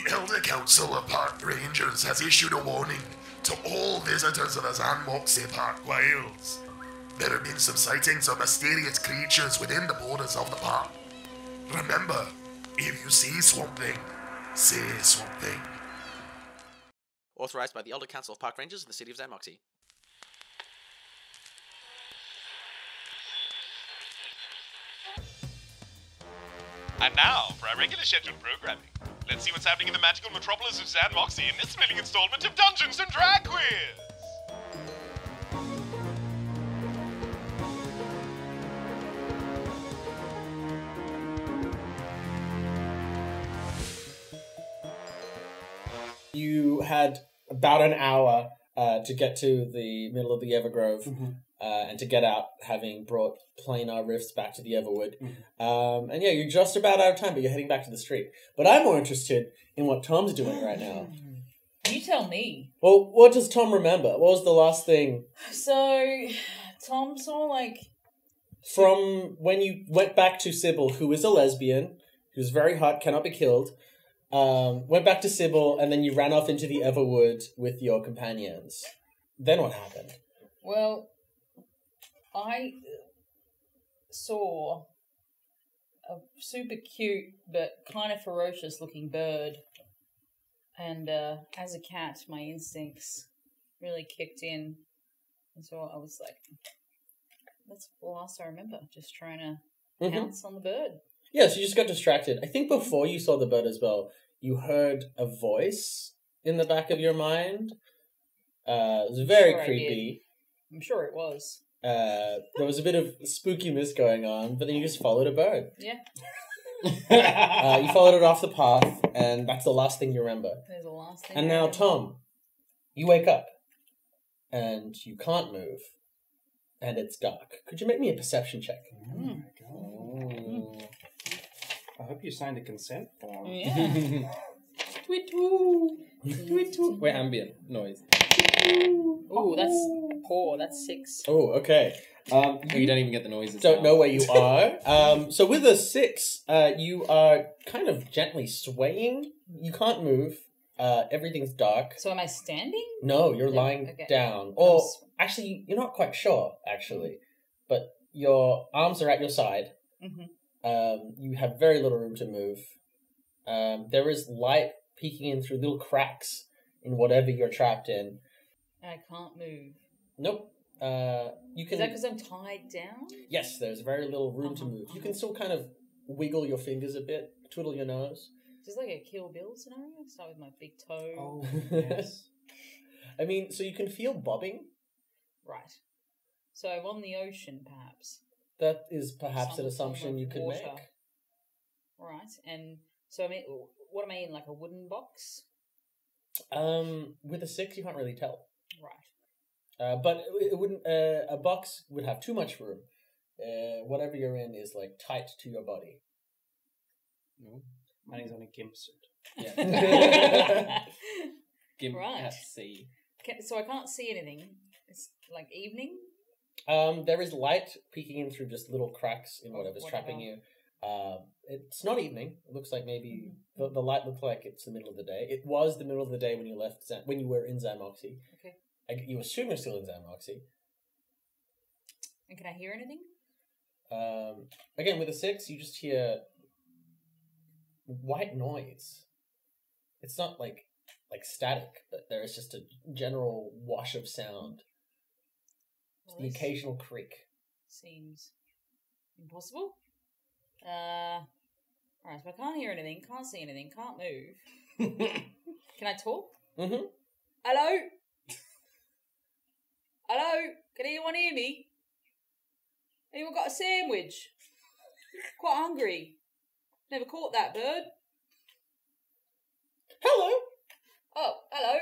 The Elder Council of Park Rangers has issued a warning to all visitors of the xan'moxie Park Wilds. There have been some sightings of mysterious creatures within the borders of the park. Remember, if you see Swamp Thing, say Swamp Thing. Authorized by the Elder Council of Park Rangers in the city of xan'moxie. And now, for our regular scheduled programming. Let's see what's happening in the magical metropolis of xan'moxie in this thrilling installment of Dungeons and Drag Quiz! You had about an hour to get to the middle of the Evergrove and to get out, having brought planar rifts back to the Everwood. And yeah, you're just about out of time, but you're heading back to the street. But I'm more interested in what Tom's doing right now. You tell me. Well, what does Tom remember? What was the last thing? So, Tom saw, like... From when you went back to Sybil, who is a lesbian, who's very hot, cannot be killed, went back to Sybil, and then you ran off into the Everwood with your companions. Then what happened? Well, I saw a super cute but kind of ferocious looking bird. And as a cat, my instincts really kicked in. And so I was like, that's the last I remember, just trying to pounce on the bird. Yeah, so you just got distracted. I think before you saw the bird as well, you heard a voice in the back of your mind. It was very creepy. I'm sure it was. There was a bit of spookiness going on, but then you just followed a bird. Yeah. You followed it off the path, and that's the last thing you remember. There's the last thing. And now, Tom, you wake up, and you can't move, and it's dark. Could you make me a perception check? Oh my god. I hope you signed a consent form. Yeah. Tweet-woo! Tweet-woo! We're ambient noise. Oh, that's poor. That's 6. Oh, okay. You don't even get the noises. Don't know where you are. So with a 6, you are kind of gently swaying. You can't move. Everything's dark. So am I standing? No, you're lying down. Or, actually, you're not quite sure, actually. But your arms are at your side. You have very little room to move. There is light peeking in through little cracks in whatever you're trapped in. I can't move. Nope. You can. Is that because I'm tied down? Yes, there's very little room to move. You can still kind of wiggle your fingers a bit, twiddle your nose. Is this like a Kill Bill scenario? Start with my big toe. Oh, yes. I mean, so you can feel bobbing. Right. So I'm on the ocean, perhaps. That is perhaps Some an assumption form of you could water. make. Right, and so I mean, what am I in, like a wooden box? With a 6, you can't really tell. Right. But it wouldn't. A box would have too much room. Whatever you're in is like tight to your body. No, mine's on a gimp suit. Yeah. Gimp Right. at sea. So I can't see anything. It's like evening. There is light peeking in through just little cracks in whatever's Whatever. trapping you. It's not evening. It looks like maybe the light looked like it's the middle of the day. It was the middle of the day when you left when you were in xan'moxie. Okay. You assume you're still in xan'moxie. And can I hear anything? Again, with a 6, you just hear white noise. It's not like static, but there is just a general wash of sound. Well, The this occasional creak. seems impossible. Alright, so I can't hear anything, can't see anything, can't move. Can I talk? Mm-hmm. Hello? Hello? Can anyone hear me? Anyone got a sandwich? Quite hungry. Never caught that bird. Hello. Oh, hello.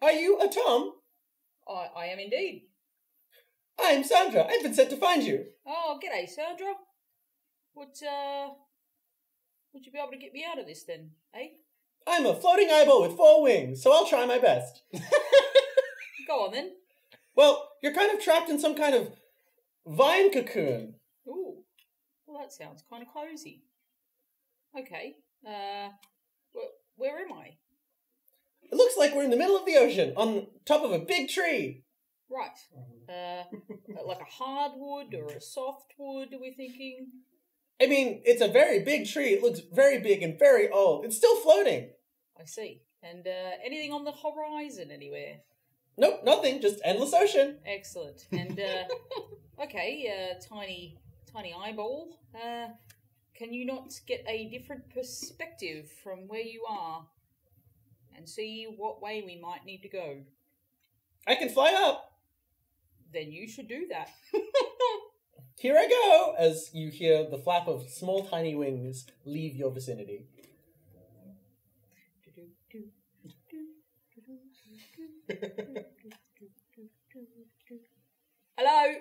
Are you a Tom? I am indeed. I'm Sandra. I've been sent to find you. Oh, g'day, Sandra. Would you be able to get me out of this then, eh? I'm a floating eyeball with 4 wings, so I'll try my best. Go on then. Well, you're kind of trapped in some kind of vine cocoon. Ooh. Well, that sounds kind of cozy. Okay. Where looks like we're in the middle of the ocean, on top of a big tree. Right. Like a hardwood or a softwood, are we thinking? I mean, it's a very big tree. It looks very big and very old. It's still floating. I see. And anything on the horizon anywhere? Nope, nothing. Just endless ocean. Excellent. And, okay, tiny eyeball. Can you not get a different perspective from where you are and see what way we might need to go? I can fly up. Then you should do that. Here I go, as you hear the flap of small tiny wings leave your vicinity. Hello.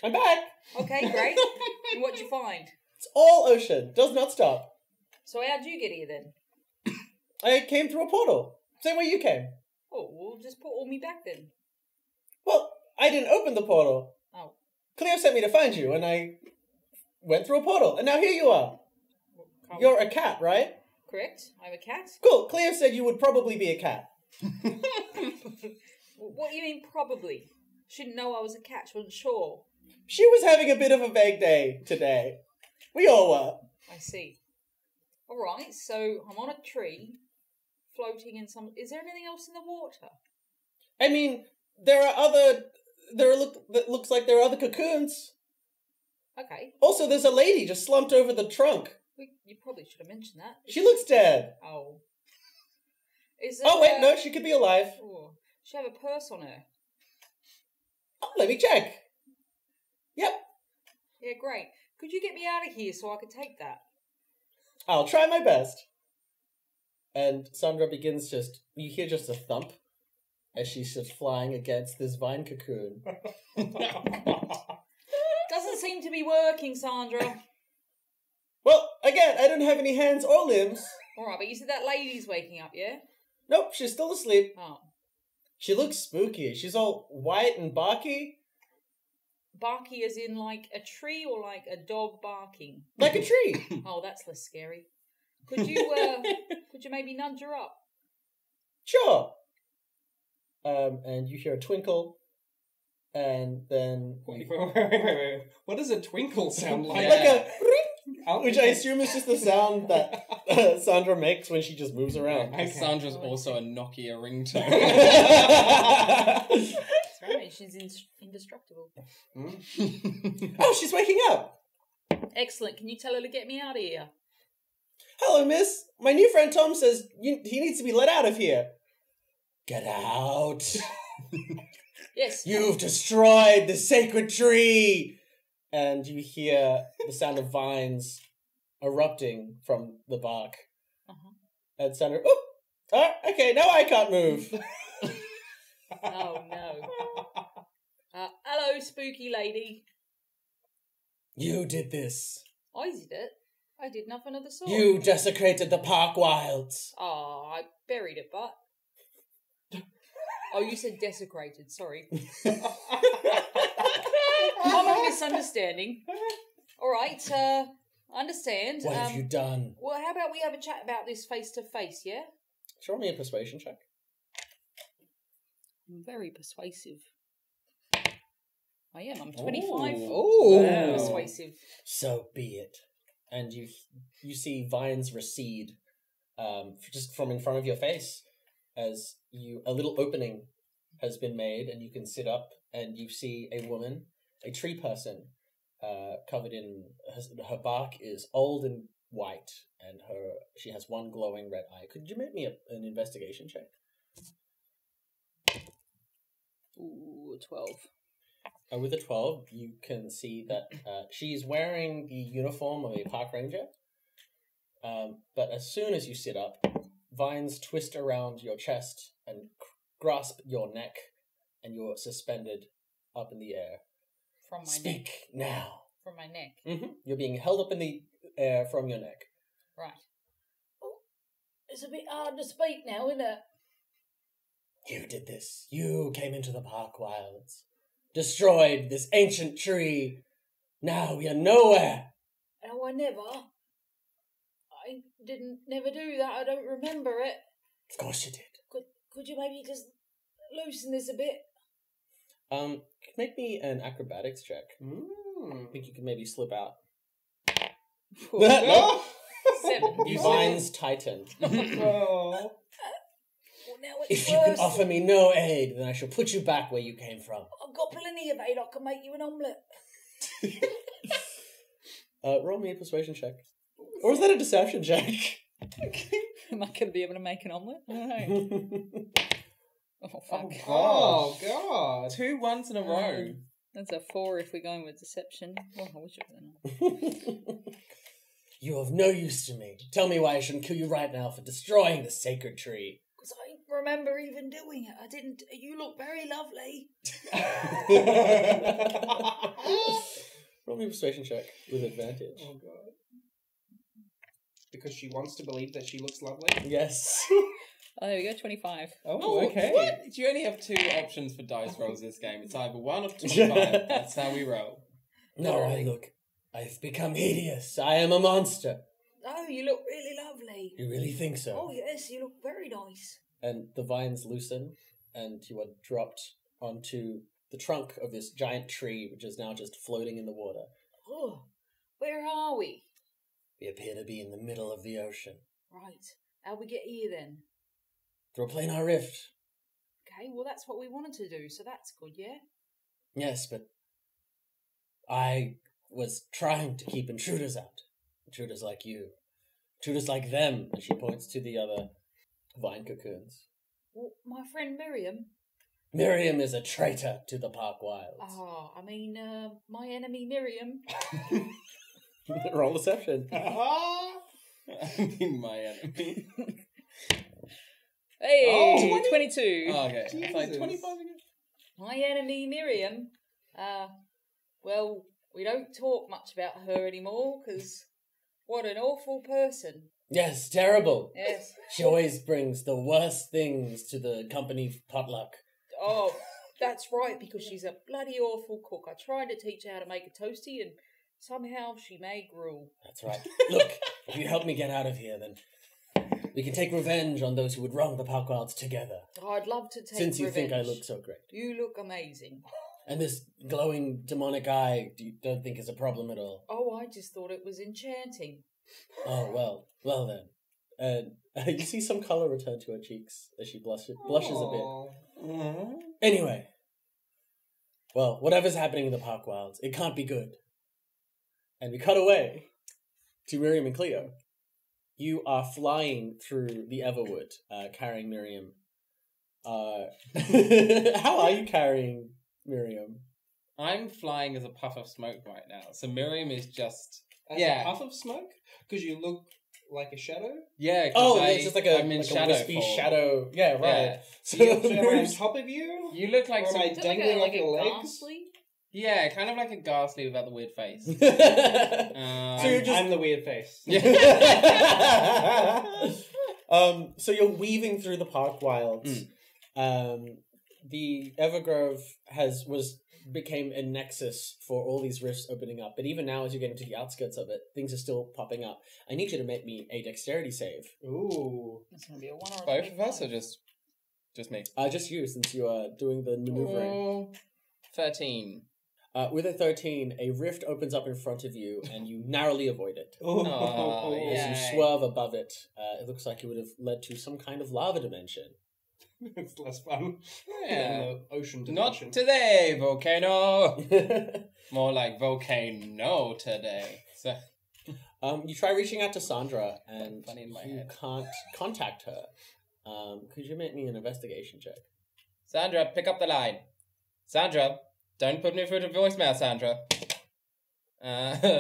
I'm back. Okay, great. And what'd you find? It's all ocean. Does not stop. So how'd you get here then? I came through a portal. Same way you came. Oh, well, just portal me back then. Well, I didn't open the portal. Oh. Cleo sent me to find you, and I went through a portal, and now here you are. You're a cat, right? Correct. I'm a cat. Cool. Cleo said you would probably be a cat. What do you mean probably? Shouldn't know I was a cat. Wasn't sure. She was having a bit of a vague day today. We all were. I see. All right. So I'm on a tree, floating in some. Is there anything else in the water? I mean, it looks like there are other cocoons. Okay. Also, there's a lady just slumped over the trunk. You probably should have mentioned that. She looks dead. Oh. Oh, wait, no, she could be alive. Oh, she have a purse on her. Oh, let me check. Yep. Yeah, great. Could you get me out of here so I could take that? I'll try my best. And Sandra begins you hear just a thump as she's just flying against this vine cocoon. Doesn't seem to be working, Sandra. Well, again, I don't have any hands or limbs. Alright, but you said that lady's waking up, yeah? Nope, she's still asleep. Oh. She looks spooky. She's all white and barky. Barky as in like a tree or like a dog barking? Like a tree. Oh, that's less scary. Could you maybe nudge her up? Sure. And you hear a twinkle, and then... Wait. What does a twinkle sound like? Like a ring, which I assume is just the sound that Sandra makes when she just moves around. Okay. Sandra's also a Nokia ringtone. That's right, she's indestructible. Oh, she's waking up! Excellent, can you tell her to get me out of here? Hello, miss. My new friend Tom says he needs to be let out of here. Get out. Yes. You've destroyed the sacred tree! And you hear the sound of vines erupting from the bark. Uh-huh. And Sandra, okay, now I can't move. Oh, no. Hello, spooky lady. You did this. I did it. I did nothing of the sort. You desecrated the park wilds. Oh, I buried it, but... Oh, you said desecrated, sorry. I'm a misunderstanding. Alright, I understand. What have you done? Well, how about we have a chat about this face to face, yeah? Show me a persuasion check. I'm very persuasive. I am, I'm 25. Oh, Persuasive. So be it. And you see vines recede just from in front of your face as a little opening has been made, and you can sit up and you see a woman, a tree person, covered in her bark is old and white, and she has one glowing red eye. Could you make me an investigation check? Ooh, 12. With a 12, you can see that she's wearing the uniform of a park ranger. But as soon as you sit up, vines twist around your chest and grasp your neck, and you're suspended up in the air. From my Speak neck. now. From my neck. Mm-hmm. You're being held up in the air from your neck. Right. Oh, it's a bit hard to speak now, isn't it? You did this. You came into the park wilds. Destroyed this ancient tree. Now we are nowhere. Oh, I never. I didn't never do that. I don't remember it. Of course you did. Could you maybe just loosen this a bit? Make me an acrobatics check. I think you can maybe slip out. No. 7. The vines tighten. Well, now it's If you can offer me no aid, then I shall put you back where you came from. I've got plenty of aid. I can make you an omelette. Roll me a persuasion check. Or is that a deception check? Am I going to be able to make an omelette? I don't know. Oh, fuck. Oh, God. 2 ones in a row. That's a 4 if we're going with deception. Oh, I wish it was enough. You are of no use to me. Tell me why I shouldn't kill you right now for destroying the sacred tree. Because I don't remember even doing it. I didn't. You look very lovely. Roll me a persuasion check with advantage. Oh, God. Because she wants to believe that she looks lovely? Yes. Oh, there we go, 25. Oh, okay. What? You only have 2 options for dice rolls this game. It's either 1 or 25. That's how we roll. No, I've become hideous. I am a monster. Oh, you look really lovely. You really think so? Oh, yes, you look very nice. And the vines loosen, and you are dropped onto the trunk of this giant tree, which is now just floating in the water. Oh, where are we? We appear to be in the middle of the ocean. Right. How'd we get here then? Through a planar rift. Okay, well, that's what we wanted to do, so that's good, yeah? Yes, but I was trying to keep intruders out. Intruders like you. Intruders like them. And she points to the other vine cocoons. Well, my friend Miriam. Miriam is a traitor to the Park Wilds. Oh, I mean, my enemy Miriam. Roll deception. I mean, my enemy. Hey, 22. Oh, okay. Jesus. It's like 25 again. My enemy Miriam. Well, we don't talk much about her anymore, because what an awful person. Yes, terrible. Yes. She always brings the worst things to the company potluck. Oh, that's right, because she's a bloody awful cook. I tried to teach her how to make a toasty, and somehow she made gruel. That's right. Look, if you help me get out of here, then we can take revenge on those who would wrong the Park Wilds together. I'd love to take Since you revenge. think I look so great. You look amazing. And this glowing demonic eye, you don't think is a problem at all? Oh, I just thought it was enchanting. Oh, well then. You see some colour return to her cheeks as she blushes a bit. Anyway. Well, whatever's happening in the Park Wilds, it can't be good. And we cut away to Miriam and Cleo. You are flying through the Everwood, carrying Miriam. How are you carrying Miriam? I'm flying as a puff of smoke right now. So Miriam is just... A puff of smoke? Because you look like a shadow? Yeah. It's just like a, I'm in like shadow a wispy form. shadow. Yeah, right. Yeah. So am I on top of you? You look like Or am I some... dangling like your legs? ghastly? Yeah, kind of like a ghastly without the weird face. So you're just... I'm the weird face. So you're weaving through the Park Wilds. The Evergrove became a nexus for all these rifts opening up. But even now, as you get into the outskirts of it, things are still popping up. I need you to make me a dexterity save. Ooh. It's going to be a 1 or a Both of us 25? or just me? Just you, since you are doing the maneuvering. Oh, 13. With a 13, a rift opens up in front of you, and you narrowly avoid it. Oh, As yeah. you swerve above it, it looks like it would have led to some kind of lava dimension. It's less fun Yeah. than the ocean Not dimension. today, volcano. More like volcano today. So, You try reaching out to Sandra, and Funny in my you head. can't contact her. Could you make me an investigation check? Sandra, pick up the line. Sandra, don't put me through the voicemail, Sandra.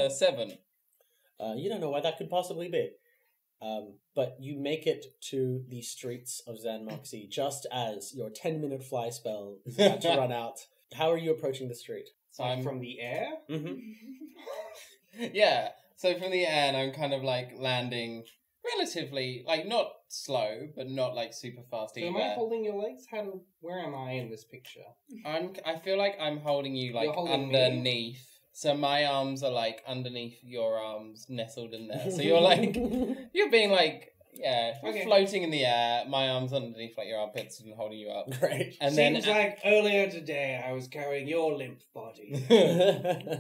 7. You don't know why that could possibly be. But you make it to the streets of xan'moxie just as your 10-minute fly spell is about to run out. How are you approaching the street? So Like I'm from the air? Mm-hmm. Yeah, so from the air, and I'm kind of like landing relatively, like not slow, but not like super fast So am either. I holding your legs? Where am I in this picture? I feel like I'm holding you like You're holding me? underneath. So my arms are like underneath your arms, nestled in there. So you're like, you're being like Yeah, Okay. floating in the air, my arms underneath like your armpits and holding you up. Great. And Seems then, like earlier today I was carrying your limp body.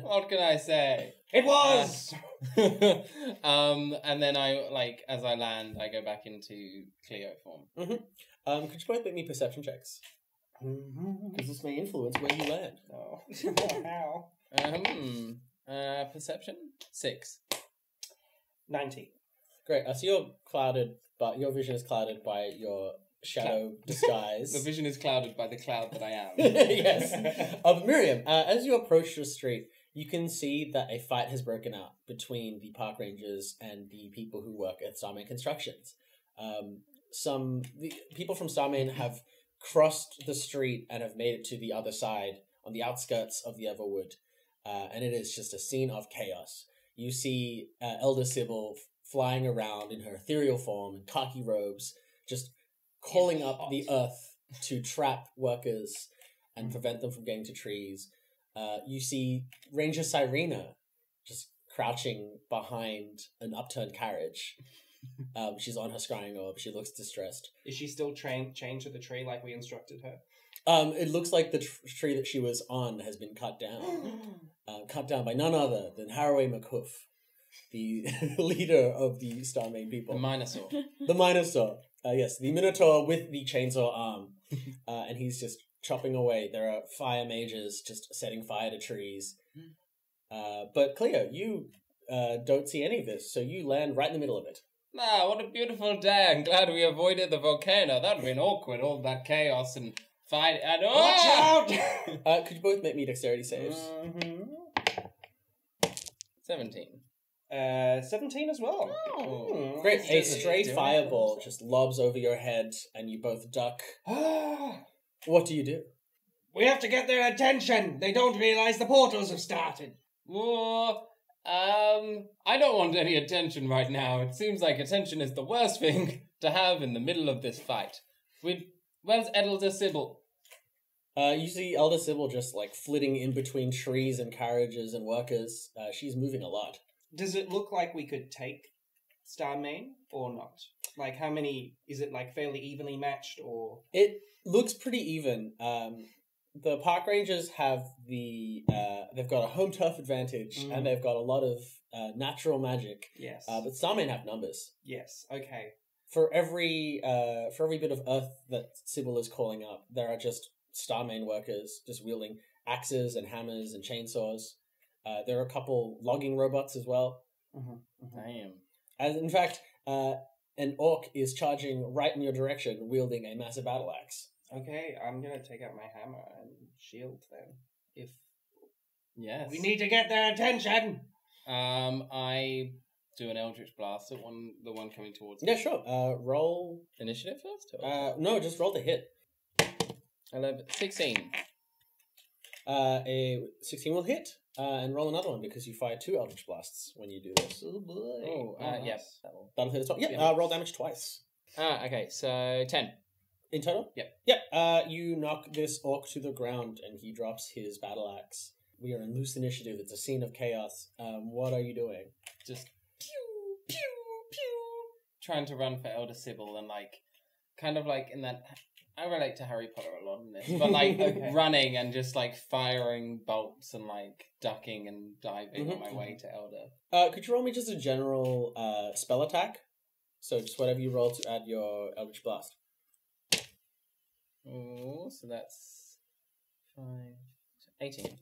what can I say? It was! And then I, like, as I land, I go back into Cleo form. Could you both make me perception checks? Because this may influence where you land. Oh, how? Perception? 6. 90. Great. So you're clouded, but your vision is clouded by your shadow disguise. The vision is clouded by the cloud that I am. Yes. But Miriam, as you approach the street, you can see that a fight has broken out between the park rangers and the people who work at Starmane Constructions. The people from Starmane have crossed the street and have made it to the other side on the outskirts of the Everwood, and it is just a scene of chaos. You see Elder Sybil flying around in her ethereal form in khaki robes, just calling up the earth to trap workers and prevent them from getting to trees. You see Ranger Cyrena just crouching behind an upturned carriage. She's on her scrying orb. She looks distressed. Is she still chained to the tree like we instructed her? It looks like the tree that she was on has been cut down by none other than Haraway McHoof, the leader of the Starmane people. The Minosaur. The Minosaur. Yes, the Minotaur with the chainsaw arm. And he's just chopping away. There are fire mages just setting fire to trees. But Cleo, you don't see any of this, so you land right in the middle of it. Ah, what a beautiful day. I'm glad we avoided the volcano. That would have been awkward, all that chaos and fight. And Watch out! Could you both make me dexterity saves? 17. 17 as well. Oh. Great. A Just stray doing fireball it. just lobs over your head, and you both duck. We What do you do? have to get their attention. They don't realize the portals have started. Whoa. I don't want any attention right now. It seems like attention is the worst thing to have in the middle of this fight. Where's Elder Sybil? You see Elder Sybil just like flitting in between trees and carriages and workers. She's moving a lot. Does it look like we could take Starmane or not? Like, how many... Is it, like, fairly evenly matched, or... It looks pretty even. The park rangers have they've got a home turf advantage, and they've got a lot of natural magic. Yes. But Starmane have numbers. Yes, okay. For every bit of earth that Sybil is calling up, there are just Starmane workers just wielding axes and hammers and chainsaws. There are a couple logging robots as well. Damn. As in fact, an orc is charging right in your direction, wielding a massive battle axe. Okay, I'm gonna take out my hammer and shield then. If Yes. we need to get their attention. I do an Eldritch Blast at the one coming towards me. Yeah, sure. Roll. Initiative first? Or? No, just roll to hit. 16. A 16 will hit. And roll another one because you fire 2 Eldritch Blasts when you do this. Oh boy. Oh, nice. yes. That'll... That'll hit as well. Yeah, Yeah. roll damage twice. okay, so 10. In total? Yep. Yep. You knock this orc to the ground and he drops his battle axe. We are in loose initiative. It's a scene of chaos. What are you doing? Just pew, pew, pew. Trying to run for Elder Sybil and, like, kind of like in that... I relate to Harry Potter a lot in this, but, like, running and just, like, firing bolts and, like, ducking and diving on my way to Elder. Could you roll me just a general spell attack? So just whatever you roll to add your Eldritch Blast. Oh, so that's 5, 18.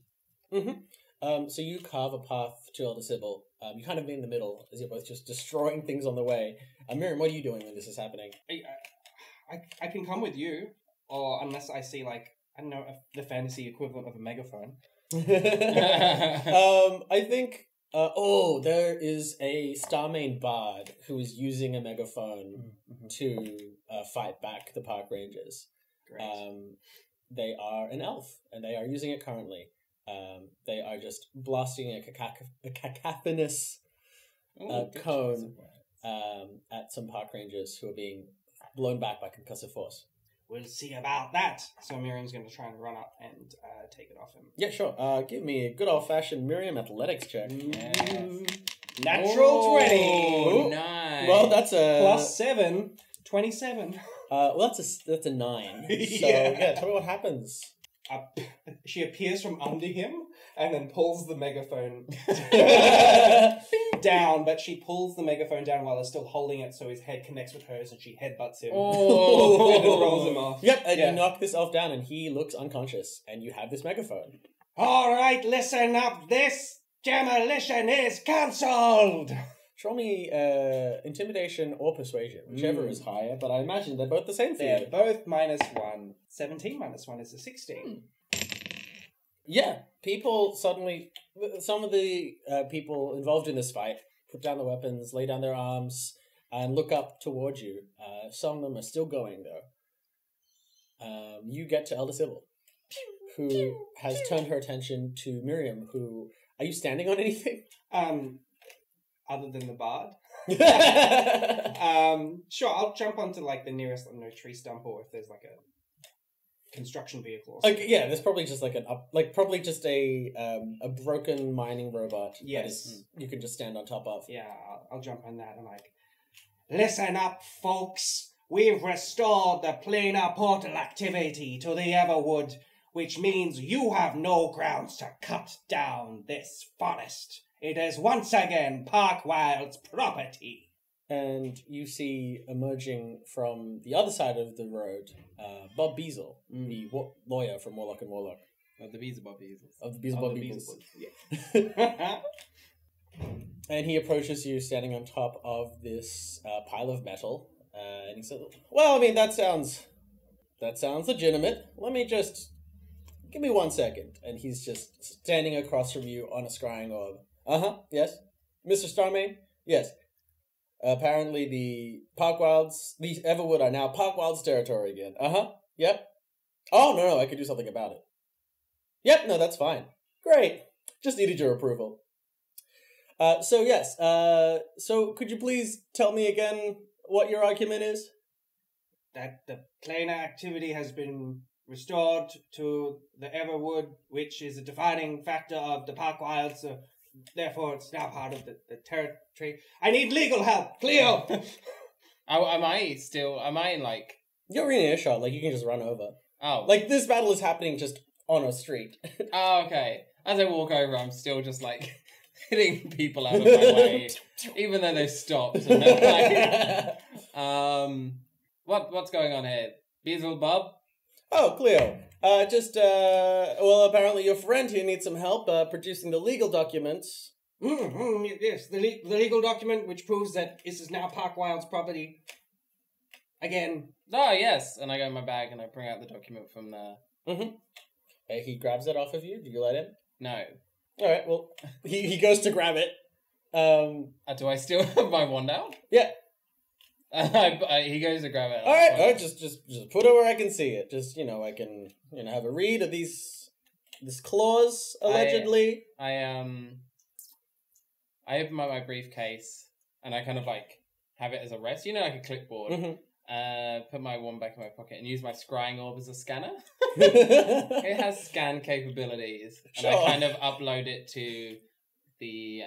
So you carve a path to Elder Sybil. You kind of be in the middle as you're both just destroying things on the way. Miriam, what are you doing when this is happening? I can come with you, or unless I see, like, I don't know, the fantasy equivalent of a megaphone. I think... there is a Starmane bard who is using a megaphone to fight back the park rangers. Great. They are an elf, and they are using it currently. They are just blasting a cacophonous cone at some park rangers who are being blown back by concussive force. We'll see about that. So Miriam's going to try and run up and take it off him. Yeah, sure. Give me a good old-fashioned Miriam athletics check. Yes. Natural 20. Oh, nice. Well, that's a Plus 7, 27. Well, that's a 9. So yeah, tell me what happens. She appears from under him and then pulls the megaphone down, but she pulls the megaphone down while it's still holding it so his head connects with hers and she headbutts him. Oh. And then rolls him off. Yep, and you knock this elf down and he looks unconscious and you have this megaphone. Alright, listen up. This demolition is cancelled. Show me intimidation or persuasion, whichever is higher, but I imagine they're both the same for They're you. both -1. 17 -1 is a 16. Yeah, people suddenly, some of the people involved in this fight put down their weapons, lay down their arms, and look up towards you. Some of them are still going, though. You get to Elder Sybil, who has turned her attention to Miriam, who... Are you standing on anything? Other than the bard. Sure, I'll jump onto like the nearest, I don't know, tree stump, or if there's like a construction vehicle or something. Yeah, there's probably just probably just a broken mining robot. Yes. You can just stand on top of. Yeah, I'll jump on that and like, listen up, folks. We've restored the planar portal activity to the Everwood, which means you have no grounds to cut down this forest. It is once again Parkwild's property. And you see emerging from the other side of the road, Bob Beazle, the lawyer from Warlock and Warlock. Of the Beelzebub Beezles. Of the Beazle Bob Beazles. Yeah. And he approaches you standing on top of this pile of metal. And he says, well, I mean, that sounds legitimate. Let me just... Give me 1 second. And he's just standing across from you on a scrying orb. Yes. Mr. Starmane? Yes. Apparently the Everwood are now Parkwild's territory again. Yep. Oh, no, I could do something about it. Yep, no, that's fine. Great. Just needed your approval. So yes, so could you please tell me again what your argument is? That the planar activity has been restored to the Everwood, which is a defining factor of the Parkwild, so therefore it's now part of the territory. I need legal help, Cleo! Am I in like... You're in earshot, like you can just run over. Oh. Like this battle is happening just on a street. Oh, okay. As I walk over, I'm still just like hitting people out of my way, even though they've stopped. And they're like, what's going on here? Beelzebub? Oh, Cleo. Well, apparently your friend here needs some help producing the legal documents. Yes, the legal document which proves that this is now Parkwild's property. Again. Oh, yes. And I go in my bag and I bring out the document from there. He grabs it off of you. Do you let him? No. All right, well, he goes to grab it. Do I still have my wand out? Yeah. He goes to grab it. All right, just put it where I can see it. Just, I can, have a read of this clause, allegedly. I open my briefcase and I kind of like have it as a rest, like a clipboard. Put my wand back in my pocket and use my scrying orb as a scanner. It has scan capabilities, and I kind of upload it to the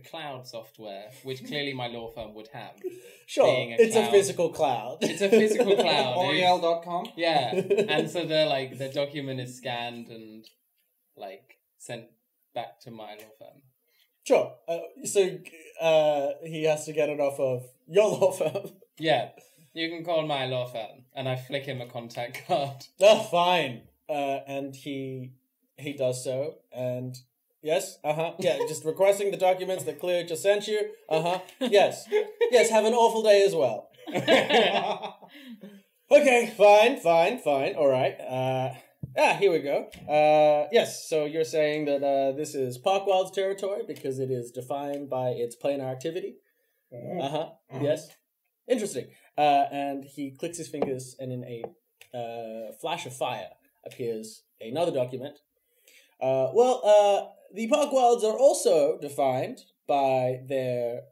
cloud software, which clearly my law firm would have. Sure, it's a physical cloud. It's a physical cloud. Oriel.com? Yeah, and so the document is scanned and sent back to my law firm. Sure. So he has to get it off of your law firm. Yeah. You can call my law firm, and I flick him a contact card. Oh, fine. And he does so, and yes, yeah, just requesting the documents that Cleo just sent you. Yes, have an awful day as well. Okay, fine. All right. Here we go. Yes, so you're saying that this is Parkwild's territory because it is defined by its planar activity. Yes. Interesting. And he clicks his fingers, and in a flash of fire appears another document. The Parkwilds are also defined by their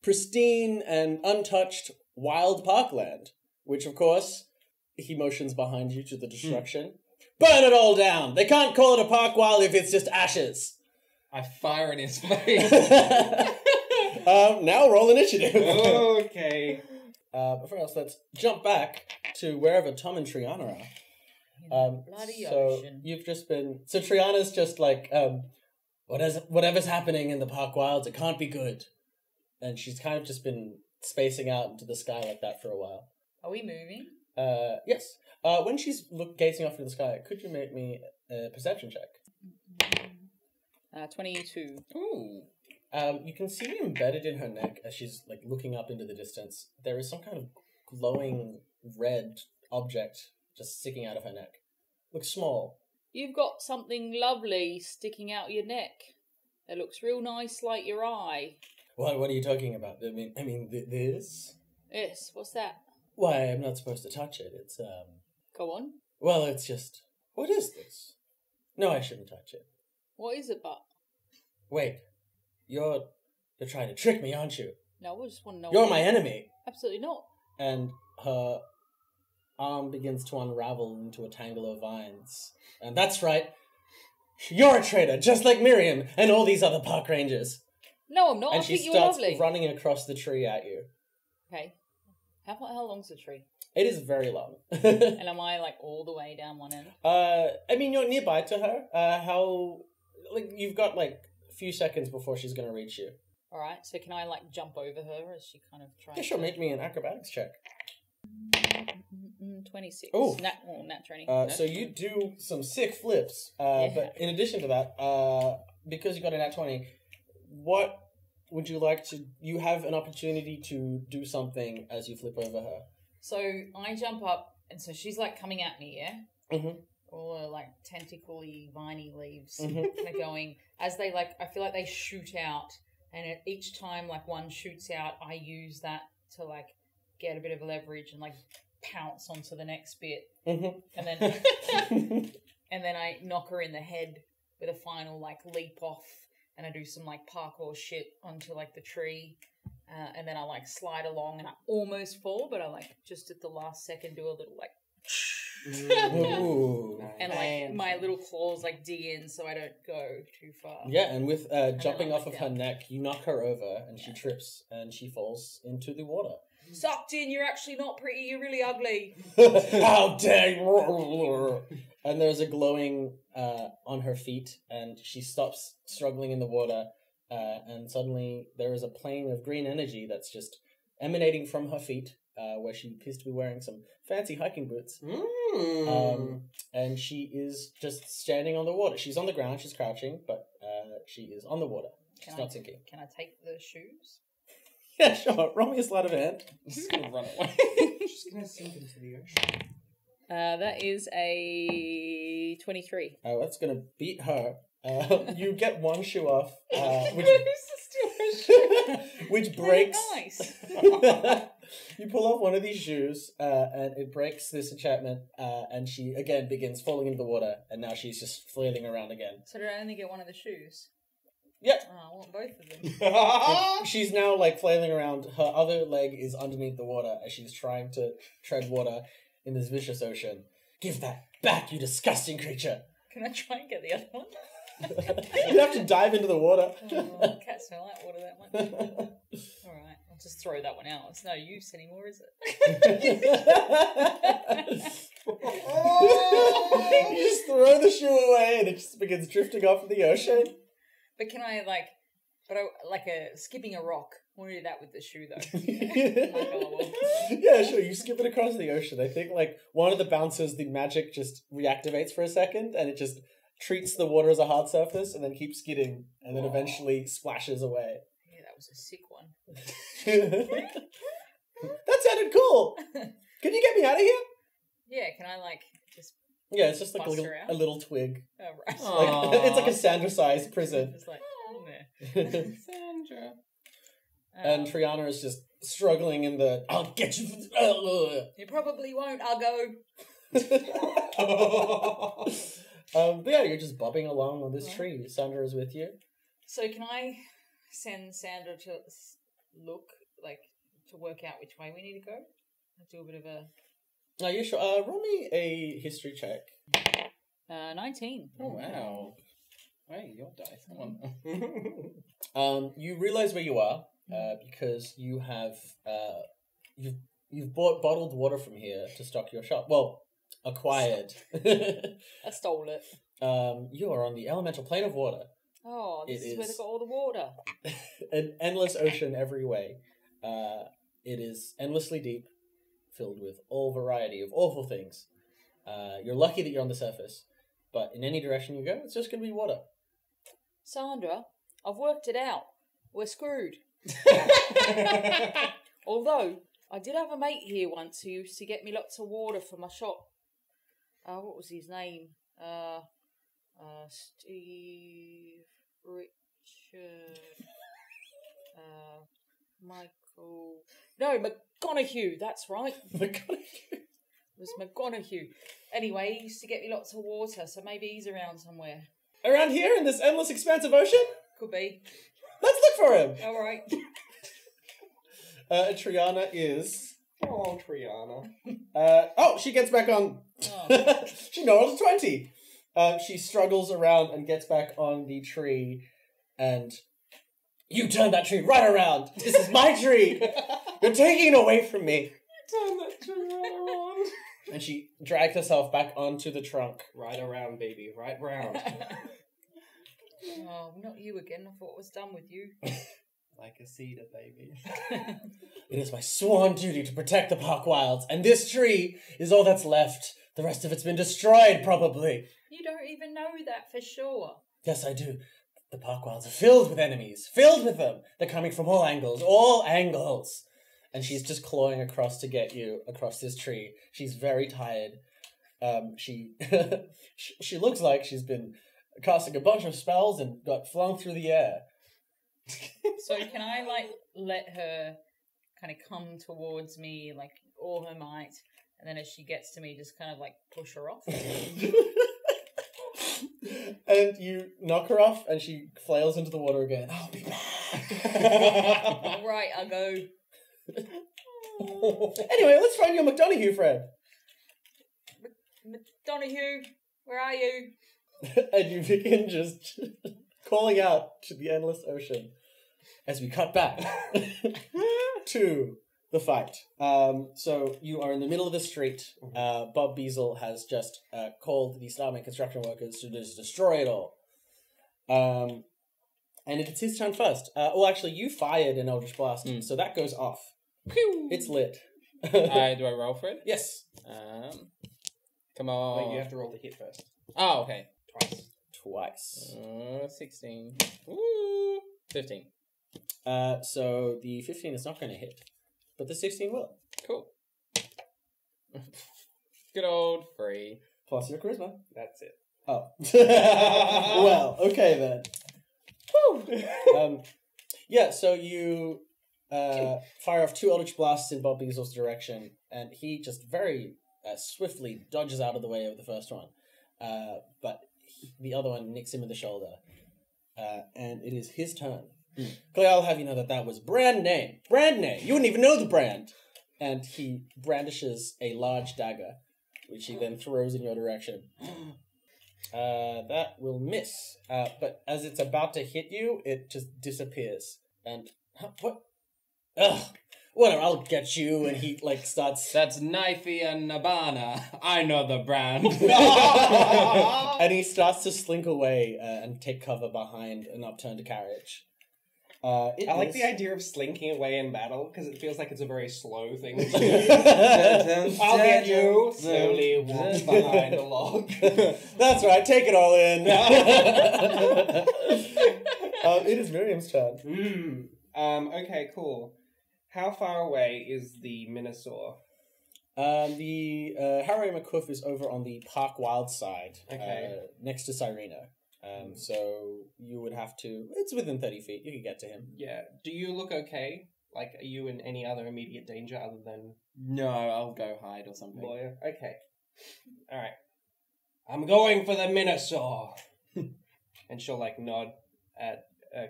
pristine and untouched wild parkland, which, of course, he motions behind you to the destruction. Burn it all down! They can't call it a Parkwild if it's just ashes! I fire in his face. Now roll initiative. Okay. But first, let's jump back to wherever Tom and Triana are. Bloody so ocean. you've just been. So Triana's just like, whatever's happening in the Park Wilds, it can't be good. And she's kind of just been spacing out into the sky like that for a while. Are we moving? Yes. When she's gazing off into the sky, could you make me a perception check? 22. Ooh. You can see embedded in her neck as she's like looking up into the distance. There is some kind of glowing red object just sticking out of her neck. Looks small. You've got something lovely sticking out your neck. It looks real nice like your eye. What are you talking about? I mean, this? Yes, what's that? Why, I'm not supposed to touch it. It's, Go on. Well, it's just... What is this? No, I shouldn't touch it. What is it, but? Wait. You're trying to trick me, aren't you? No, I just want to know. You're my enemy. Absolutely not. And her arm begins to unravel into a tangle of vines. And that's right. You're a traitor, just like Miriam and all these other park rangers. No, I'm not. And I she think you're starts lovely. running across the tree at you. Okay. How long's the tree? It is very long. And am I like all the way down one end? I mean, you're nearby to her. You've got like a few seconds before she's going to reach you. All right. So can I like jump over her as she kind of tries? Yeah, sure. Make me an acrobatics check. 26. Ooh. Nat 20. So you do some sick flips. Yeah. But in addition to that, because you got a nat 20, what would you like to... You have an opportunity to do something as you flip over her. So I jump up, and so she's like coming at me, yeah? Mm-hmm. All the like tentacle-y, viney leaves Mhm. kind of going. As they like, I feel like they shoot out, and each time like one shoots out, I use that to like get a bit of leverage and like pounce onto the next bit. Mm-hmm. And then and then I knock her in the head with a final like leap off, and I do some like parkour shit onto like the tree, and then I like slide along and I almost fall, but I like just at the last second do a little like Ooh. and like my little claws like dig in so I don't go too far. Yeah, and with jumping I'm, off like, of her down. neck, you knock her over and she trips and she falls into the water. Sucked in, you're actually not pretty, you're really ugly. How dare you! And there's a glowing on her feet, and she stops struggling in the water, and suddenly there is a plane of green energy that's just emanating from her feet, where she appears to be wearing some fancy hiking boots. And she is just standing on the water. She's on the ground, she's crouching, but she is on the water. She's not sinking. Can I take the shoes? Yeah, sure. Roll me a sleight of hand. I'm just gonna run away. She's gonna sink into the ocean. That is a 23. Oh, that's gonna beat her. You get one shoe off, which breaks. Nice. You pull off one of these shoes, and it breaks this enchantment, and she again begins falling into the water, and now she's just flailing around again. So did I only get one of the shoes? Yep. Oh, I want both of them. She's now like flailing around. Her other leg is underneath the water as she's trying to tread water in this vicious ocean. Give that back, you disgusting creature! Can I try and get the other one? You have to dive into the water. Oh, cats don't like water that much. Alright, I'll just throw that one out. It's no use anymore, is it? You just throw the shoe away and it just begins drifting off in the ocean. But can I, skipping a rock. I want to do that with the shoe, though. Yeah, sure, you skip it across the ocean. I think, one of the bouncers, the magic just reactivates for a second, and it just treats the water as a hard surface, and then keeps skidding, and then eventually splashes away. Yeah, that was a sick one. That sounded cool! Can you get me out of here? Yeah, can I, just... Yeah, it's just like Bust her out? a little twig. Oh, right. It's like a Sandra-sized prison. Just there. Sandra. And Triana is just struggling in the, I'll get you. You probably won't, I'll go. But yeah, you're just bobbing along on this tree. Sandra is with you. So can I send Sandra to look, to work out which way we need to go? I'll do a bit of a... No, yeah, sure. Roll me a history check. 19. Oh, wow. Hey, your dice. Come on. You realize where you are because you have you've bought bottled water from here to stock your shop. Well, acquired. I stole it. You are on the elemental plane of water. Oh, this is where they got all the water. An endless ocean every way. It is endlessly deep, filled with all variety of awful things. You're lucky that you're on the surface, but in any direction you go, it's just going to be water. Sandra, I've worked it out. We're screwed. Although, I did have a mate here once who used to get me lots of water for my shop. What was his name? Steve... Richard... Michael... No, McGonaghy, that's right. McGonaghy. It was McGonaghy. Anyway, he used to get me lots of water, so maybe he's around somewhere. Around here in this endless expanse of ocean? Could be. Let's look for him! Alright. Triana is... Oh, Triana. She gets back on... Oh. She rolled a 20. She struggles around and gets back on the tree, and... You turned that tree right around! This is my tree! You're taking it away from me! Turn that tree right around. And she dragged herself back onto the trunk. Right around, baby. Right round. Oh, not you again. I thought I was done with you. Like a cedar, baby. It is my sworn duty to protect the park wilds, and this tree is all that's left. The rest of it's been destroyed, probably. You don't even know that for sure. Yes, I do. The park wilds are filled with enemies. Filled with them. They're coming from all angles. All angles. And she's just clawing across to get you across this tree. She's very tired. She she looks like she's been casting a bunch of spells and got flung through the air. So can I, let her kind of come towards me, all her might, and then as she gets to me, just kind of, push her off? And you knock her off, and she flails into the water again. I'll be back. All right, I'll go. Anyway, let's find your McDonaghy friend. Donahue, where are you? And you begin just calling out to the endless ocean as we cut back to the fight. So you are in the middle of the street. Bob Beazle has just called the Starmane construction workers to just destroy it all. And it's his turn first. Actually, you fired an Eldritch Blast, so that goes off. Pew! It's lit. Do I roll for it? Yes. Come on. Wait, you have to roll the hit first. Oh, okay. Twice. 16. Ooh. 15. So the 15 is not going to hit, but the 16 will. Cool. Good old 3. Plus your charisma. That's it. Oh. Well, okay then. Whew. So you fire off 2 Eldritch Blasts in Bob Beazle's direction, and he just very swiftly dodges out of the way of the first one. But the other one nicks him in the shoulder. And it is his turn. Cleo, I'll have you know that was brand name. Brand name. You wouldn't even know the brand. And he brandishes a large dagger, which he then throws in your direction. That will miss. But as it's about to hit you, it just disappears. And what? Ugh. Whatever, I'll get you. And he starts. That's Knifey and Nabana. I know the brand. And he starts to slink away and take cover behind an upturned carriage. I like the idea of slinking away in battle, because it feels like it's a very slow thing. I'll get you. Slowly walks behind a log. That's right, take it all in. It is Miriam's turn. Okay, cool. How far away is the Minosaur? The Harry McCuff is over on the Park Wild side, next to Cyrena. So you would have to... It's within 30 feet. You can get to him. Yeah. Do you look okay? Are you in any other immediate danger other than... No, I'll go hide or something. Lawyer? Okay. Alright. I'm going for the Minosaur! And she'll, nod at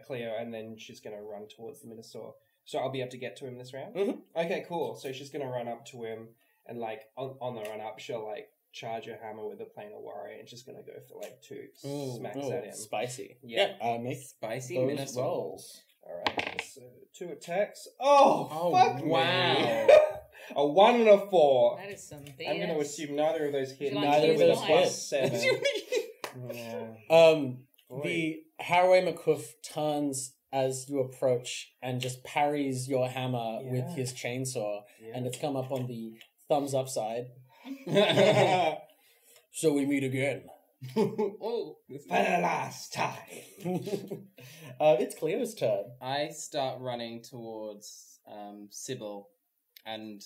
Cleo, and then she's going to run towards the Minosaur. So I'll be able to get to him this round? Mm-hmm. Okay, cool. So she's going to run up to him, and, on the run up, she'll, charge your hammer with a planar warrior and just gonna go for like 2 smacks at him. Spicy. Yeah. Make Spicy those Minnesota. rolls. Alright, so 2 attacks. Oh, fuck wow. me. A 1 and a 4. That is some BS. I'm gonna assume neither of those hit. Would you like Neither to of use those a knife? +7. Yeah. Boy. The Haraway McCuff turns as you approach and just parries your hammer with his chainsaw, and it's come up on the thumbs up side. So we meet again. Oh, For the last time. It's Cleo's turn. I start running towards Sybil, and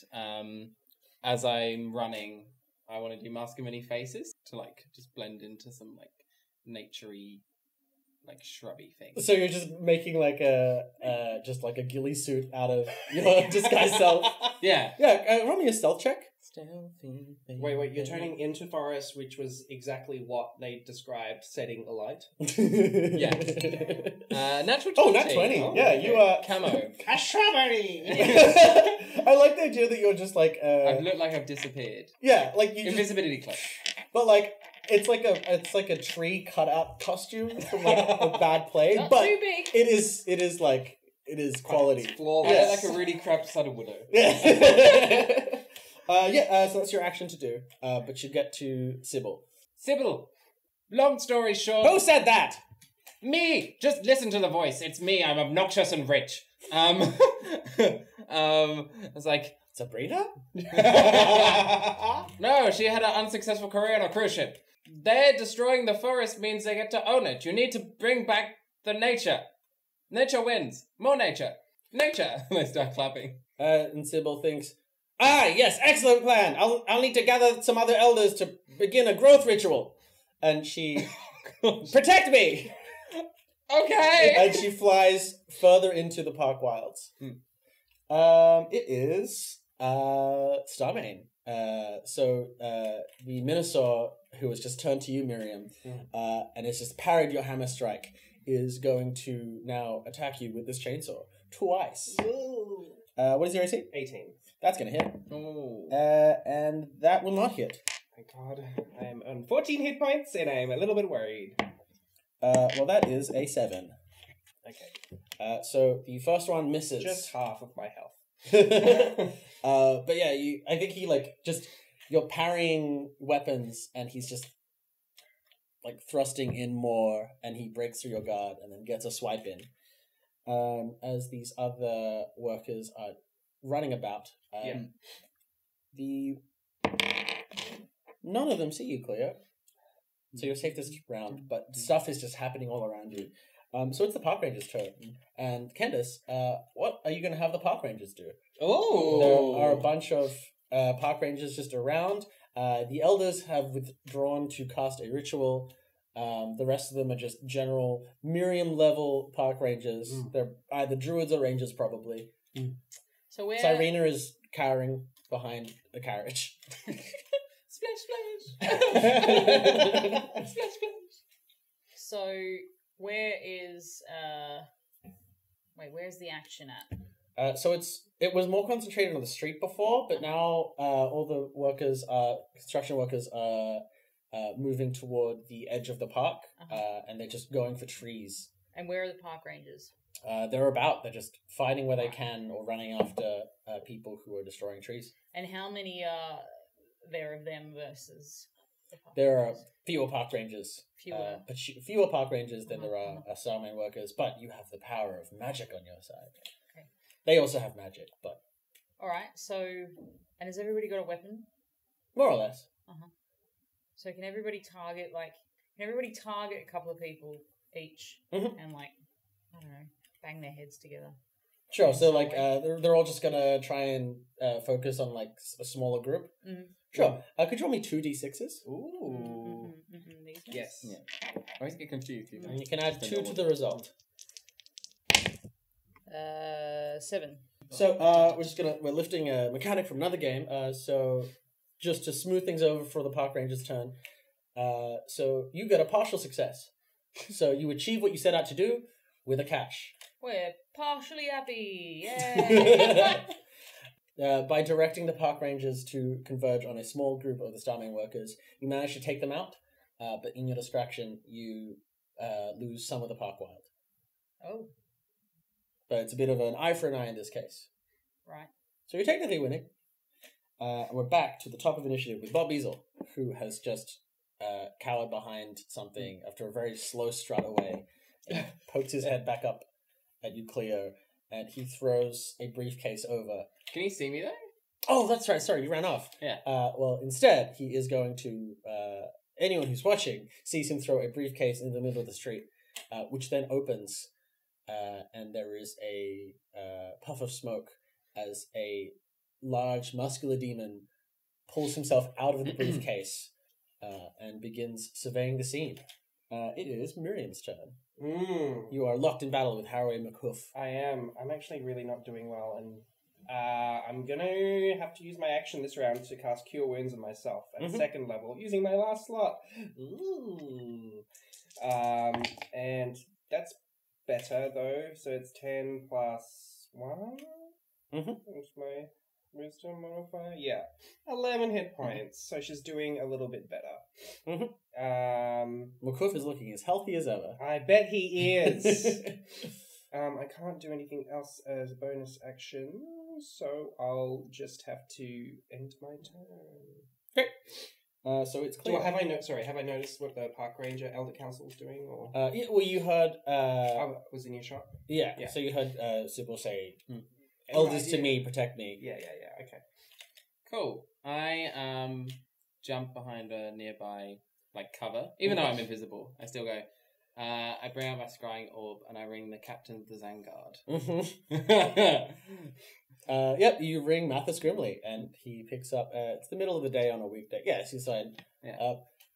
as I'm running, I want to do Mask of Many Faces to like just blend into some like naturey, like shrubby things. So you're just making like a ghillie suit out of your disguised self. Yeah. Yeah, roll me a stealth check. Stealthy. Wait, you're turning into forest, which was exactly what they described setting alight. Yeah. Natural 20. Oh, nat 20. Oh, Yeah, okay. you are... Camo. A shrubbery! I like the idea that you're just like... I look like I've disappeared. Yeah, like you just... Invisibility cloak. But like... It's like a tree cut out costume from like a bad play, Not but too big. it is quality. It's flawless. I look like a really crap Sutter Widow. So that's your action to do. But you get to Sybil. Sybil, long story short... Who said that? Me! Just listen to the voice. It's me. I'm obnoxious and rich. It's like... Sabrina? No, she had an unsuccessful career on a cruise ship. They're destroying the forest means they get to own it. You need to bring back the nature. Nature wins. More nature. Nature. They start clapping. And Sybil thinks, yes, excellent plan. I'll need to gather some other elders to begin a growth ritual. And she... Protect me! Okay! And she flies further into the park wilds. It is Starmane. So the Minosaur, who has just turned to you, Miriam, and has just parried your hammer strike, is going to now attack you with this chainsaw twice. What is your AC? 18. That's going to hit. Oh. And that will not hit. Thank God. I am on 14 hit points and I am a little bit worried. Well, that is a 7. Okay. So the first one misses. Just half of my health. But yeah, I think he you're parrying weapons and he's just like thrusting in more and he breaks through your guard and then gets a swipe in. As these other workers are running about. None of them see you, Cleo. So you're safe this round, but stuff is just happening all around you. So it's the park ranger's turn. And Candace, what are you going to have the park rangers do? Oh! There are a bunch of park rangers just around. The elders have withdrawn to cast a ritual. The rest of them are just general Miriam-level park rangers. They're either druids or rangers, probably. So where... Cyrena is cowering behind the carriage. Splash, splash! Splash, splash! So, where is... where's the action at? So it was more concentrated on the street before, but now all the construction workers are moving toward the edge of the park, and they're just going for trees. And where are the park rangers? They're just fighting where they can or running after people who are destroying trees. And how many are there of them versus the park There are rangers? fewer park rangers. Fewer. Fewer park rangers than there are Starmane workers, but you have the power of magic on your side. Okay. They also have magic, but... Alright, so... And has everybody got a weapon? More or less. So can everybody target, a couple of people each and, I don't know, bang their heads together? Sure, so, they're all just gonna try and focus on, a smaller group? Sure. Could you roll me 2d6s? Ooh. These ones? Yes. Yeah. I always get confused. And you can add 2 to the result. 7. So, we're lifting a mechanic from another game, so just to smooth things over for the park ranger's turn. So you get a partial success. So you achieve what you set out to do with a cash. We're partially happy. Yay! By directing the park rangers to converge on a small group of the Starmane workers, you manage to take them out, but in your distraction, you lose some of the park wild. Oh. But it's a bit of an eye for an eye in this case. Right. So you're technically winning. And we're back to the top of initiative with Bob Easel, who has just cowered behind something after a very slow strut away. And pokes his head back up at you, Cleo, and he throws a briefcase over. Can you see me though? Oh, that's right. Sorry, you ran off. Yeah. Well, instead, he is going to... anyone who's watching sees him throw a briefcase in the middle of the street, which then opens, and there is a puff of smoke as a large, muscular demon pulls himself out of the briefcase and begins surveying the scene. It is Miriam's turn. You are locked in battle with Harrow McHoof. I am. I'm actually really not doing well, and I'm gonna have to use my action this round to cast Cure Wounds on myself at second level, using my last slot. Ooh. And that's better, though, so it's 10 plus 1? What's my wisdom modifier? Yeah. 11 hit points, so she's doing a little bit better. McHoof is looking as healthy as ever. I bet he is. I can't do anything else as a bonus action, so I'll just have to end my turn. Okay. So it's clear. Have I noticed what the park ranger elder council was doing? Or yeah, well, you heard. I was in earshot. Yeah. So you heard Sybil say, "Elders to me, protect me." Yeah. Okay. Cool. I jump behind a nearby cover, even though I'm invisible. I still go. I bring out my scrying orb and I ring the captain of the Vanguard. Yep, you ring Mathis Grimley and he picks up. It's the middle of the day on a weekday. Yes, he's saying,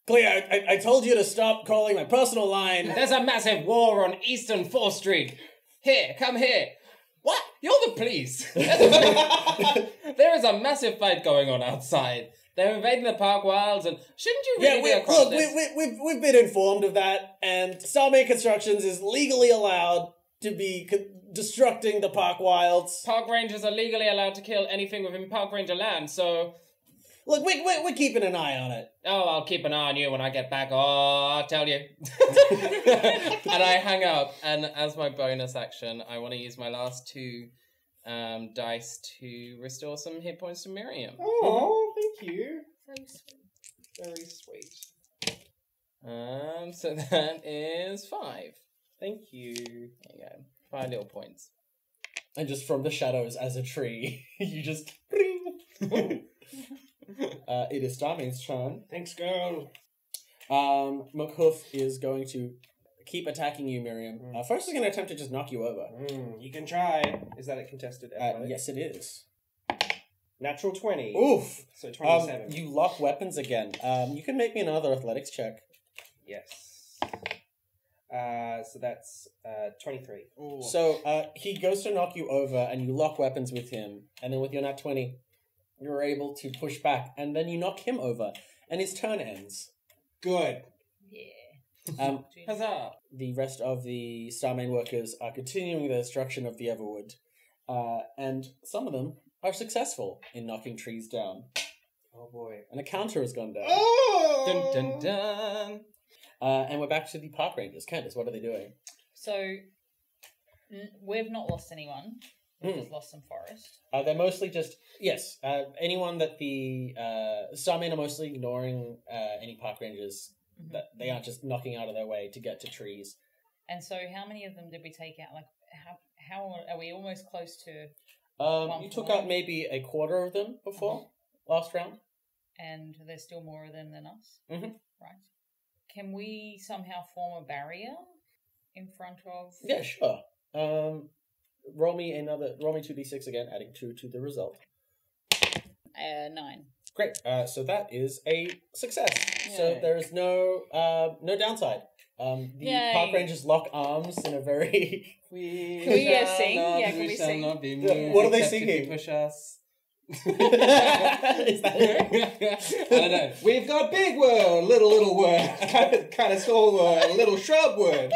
Cleo, I told you to stop calling my personal line. There's a massive war on Eastern 4th Street. Here, come here. What? You're the police. There is a massive fight going on outside. They're invading the park wilds, and shouldn't you really be across this? We've been informed of that, and Starmane Constructions is legally allowed to be destructing the park wilds. Park rangers are legally allowed to kill anything within park ranger land, so... Look, we're keeping an eye on it. Oh, I'll keep an eye on you when I get back. Oh, I'll tell you. And I hang up, and as my bonus action, I want to use my last 2 dice to restore some hit points to Miriam. Oh, thank you. Very sweet. Very sweet. So that is 5. Thank you. There you go. 5 little points. And just from the shadows as a tree, you just... it is Starmane's turn. Thanks, girl. McHoof is going to keep attacking you, Miriam. First, he's going to attempt to just knock you over. You can try. Is that a contested athletic? Yes, it is. Natural 20. Oof. So 27. You lock weapons again. You can make me another athletics check. Yes. So that's 23. Ooh. So he goes to knock you over, and you lock weapons with him. And then with your nat 20, you're able to push back, and then you knock him over, and his turn ends. Good. Yeah. Huzzah! The rest of the Starmane workers are continuing the destruction of the Everwood, and some of them are successful in knocking trees down. Oh boy. And a counter has gone down. Oh! Dun dun dun! And we're back to the park rangers. Candace, what are they doing? So, we've not lost anyone. We've just lost some forest. They're mostly just... Yes, anyone that the... Starmane are mostly ignoring any park rangers. That they aren't just knocking out of their way to get to trees. And so how many of them did we take out? Like, how are we almost close to... You took out maybe a quarter of them before last round. And there's still more of them than us? Right. Can we somehow form a barrier in front of... Yeah, sure. Roll me 2d6 again, adding 2 to the result. 9. Great. So that is a success. Yay. So there is no downside. The park rangers lock arms in a very... Can we sing? Can we sing? What are they singing? Push us. Is that I don't know. We've got big word, little word, kind of small word, little shrub word.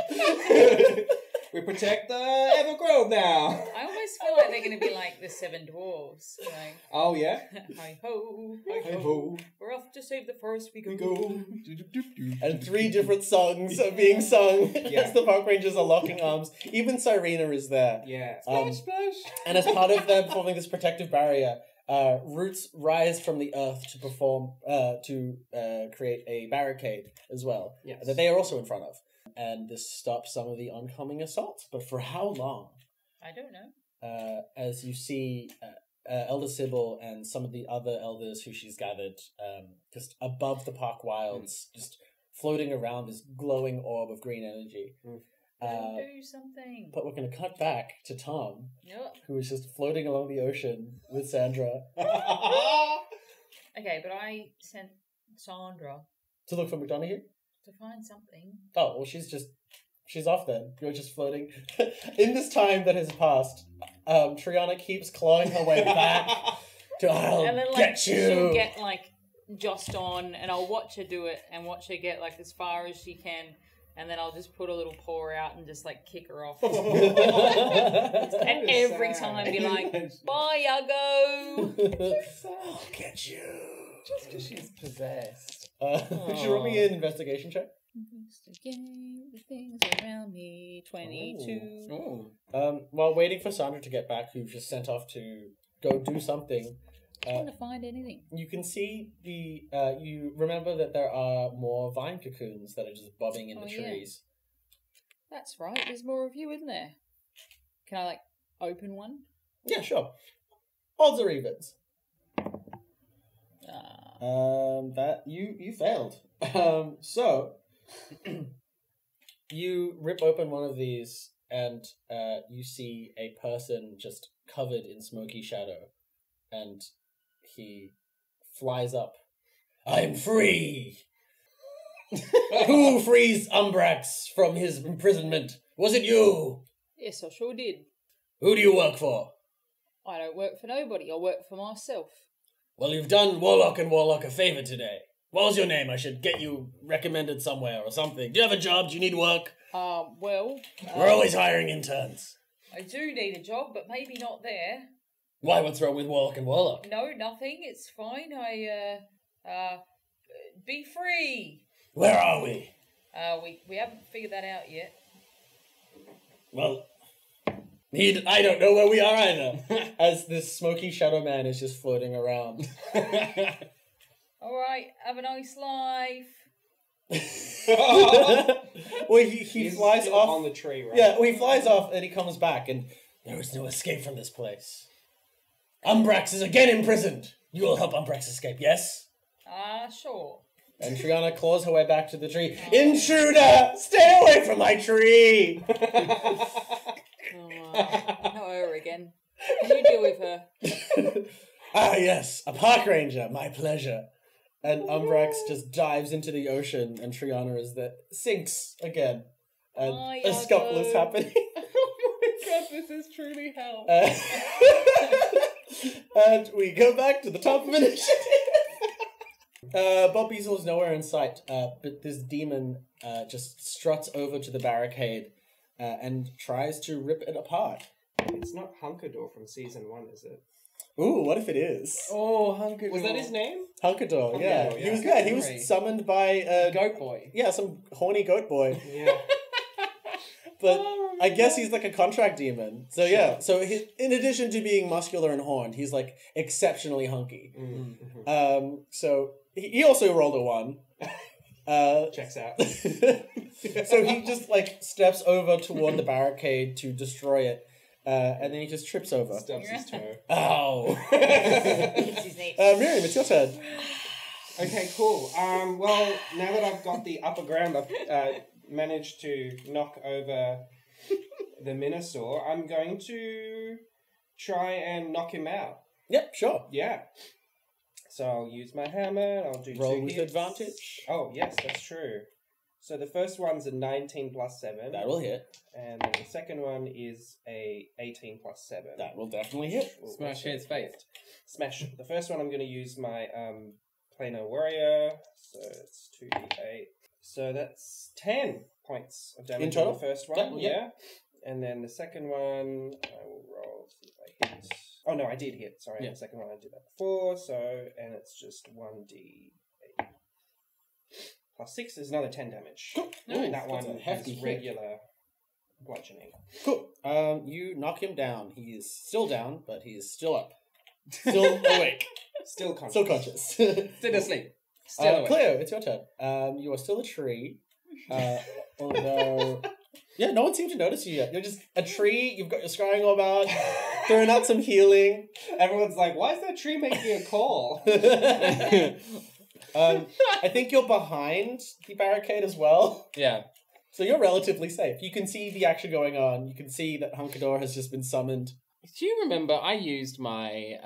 We protect the Evergrove now. I almost feel like they're going to be like the Seven Dwarves. You know. Oh, yeah? Hi ho, Hey ho. we're off to save the forest. We Go. And 3 different songs are being sung Yeah. as the park rangers are locking arms. Even Sirena is there. Yeah. Splash. And as part of them performing this protective barrier, roots rise from the earth to perform to create a barricade as well. Yes. That they are also in front of. And this stops some of the oncoming assaults. But for how long? I don't know. As you see Elder Sybil and some of the other elders who she's gathered just above the park wilds, just floating around this glowing orb of green energy. Do something. But we're going to cut back to Tom, Yep. who is just floating along the ocean with Sandra Okay, but I sent Sandra to look for McDonagh. to find something. Oh, well, she's off then. You're just floating. In this time that has passed, Triana keeps clawing her way back to I'll And then, like, get you. she'll get, like, just on, and I'll watch her do it, and watch her get, like, as far as she can, and then I'll just put a little paw out and just, like, kick her off. And every time be like, bye, Yago! I'll get you. Just because she's possessed. Should you roll me an investigation check? Investigate the things around me. 22. Oh. While waiting for Sandra to get back, who've just sent off to go do something, I want to find anything. you can see you remember that there are more vine cocoons that are just bobbing in the Oh, yeah. trees. That's right, there's more of you, isn't there? Can I, like, open one? Yeah, sure. Odds or evens? That you failed. So you rip open one of these and you see a person just covered in smoky shadow, and he flies up. I'm free! Who frees Umbrax from his imprisonment? Was it you? Yes, I sure did. Who do you work for? I don't work for nobody, I work for myself. Well, you've done Warlock and Warlock a favor today. What was your name? I should get you recommended somewhere or something. Do you have a job? Do you need work? Well... We're always hiring interns. I do need a job, but maybe not there. Why? What's wrong with Warlock and Warlock? No, nothing, it's fine. Be free! Where are we? We haven't figured that out yet. Well, I don't know where we are either. As this smoky shadow man is just floating around. Alright, have a nice life. Well, he flies still off on the tree, right? Yeah, well, he flies off and he comes back, and there is no escape from this place. Umbrax is again imprisoned. You will help Umbrax escape, yes? Sure. And Triana claws her way back to the tree. Intruder! Stay away from my tree! Not her again. You deal with her. Ah, yes, a park ranger, my pleasure. And Umbrax just dives into the ocean, and Triana is there, sinks again. And Bye, a scuffle is Yago. happening. Oh my god, this is truly hell. And we go back to the top of initiative. Bob Beazle is nowhere in sight, but this demon just struts over to the barricade and tries to rip it apart. It's not Hunkador from season 1, is it? Ooh, what if it is? Oh, Hunkador. Was that his name? Hunkador, yeah. Hunkador, He was yeah. good. He was summoned by Goat boy. yeah, some horny goat boy. Yeah. But I guess he's like a contract demon. So yeah, so in addition to being muscular and horned, he's like exceptionally hunky. Mm-hmm. So he also rolled a 1. Checks out. So he just like steps over toward the barricade to destroy it, and then he just trips over. Stubs his toe. Ow! It's his name. Miriam, it's your turn. Okay, cool. Well, now that I've got the upper ground, I've managed to knock over the Minosaur, I'm going to try and knock him out. Yep, sure. Yeah. So I'll use my hammer, and I'll do Roll 2 with hits. advantage. Oh, yes, that's true. So the first one's a 19 plus 7. That will hit. And then the second one is a 18 plus 7. That will definitely hit. Ooh, Smash his face. Smash. The first one I'm going to use my planar warrior. So it's 2d8. So that's 10 points of damage In total? on the first one. Yeah. And then the second one, I will roll, see if I hit. Oh no, I did hit. Sorry, the second one I did that before. So, and it's just 1d8. Plus 6 is another 10 damage. Cool. And Nice. that one That's a hefty is hit. regular bludgeoning. Cool. You knock him down. He is still down, but he is still up. Still awake. Still conscious. Still conscious. Still asleep. Still awake. Cleo, it's your turn. You are still a tree. Although... Yeah, no one seemed to notice you yet. You're just a tree, you've got your scrying orb out, throwing out some healing. Everyone's like, why is that tree making a call? I think you're behind the barricade as well. Yeah. So you're relatively safe. You can see the action going on. You can see that Hunkador has just been summoned. Do you remember I used my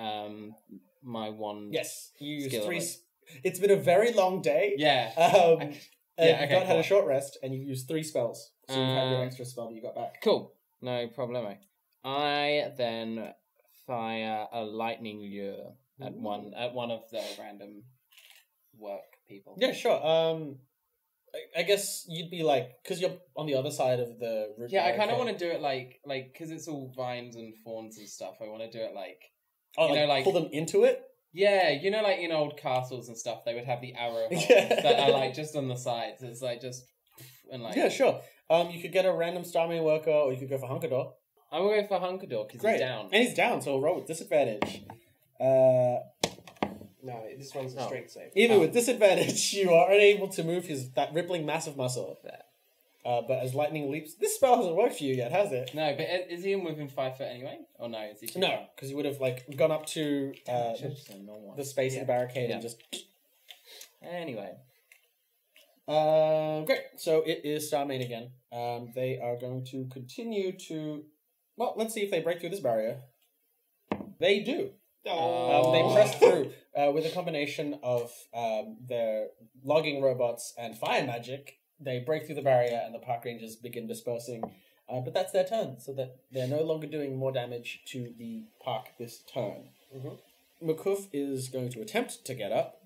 my wand? Yes, you used skill 3... of it. It's been a very long day. Yeah. And okay, you've not had cool. a short rest, and you've used 3 spells. So you've had your extra spell that you got back. Cool. No problemo. I then fire a lightning lure at one of the random work people. Yeah, sure. I guess you'd be like, because you're on the other side of the route. Yeah, I kind of want to do it like because it's all vines and thorns and stuff. I want to do it like, pull them into it. Yeah, like in old castles and stuff, they would have the arrow holes Yeah. that are like just on the sides. It's like just and like. Yeah, sure. You could get a random Starmane worker, or you could go for Hunkador. I will go for Hunkador because he's down. And he's down, so roll with disadvantage. No, this one's a strength save. Even with disadvantage, you are unable to move that rippling mass of muscle. But as lightning leaps, this spell hasn't worked for you yet, has it? No, but is he within 5 foot anyway? Or no? Is he too No, far? because you would have gone up to the space of the barricade and just. Anyway. Great. So it is Starmane again. They are going to continue to. Well, let's see if they break through this barrier. They do. They press through with a combination of their logging robots and fire magic. They break through the barrier and the park rangers begin dispersing. But that's their turn, so that they're no longer doing more damage to the park this turn. Makuf is going to attempt to get up,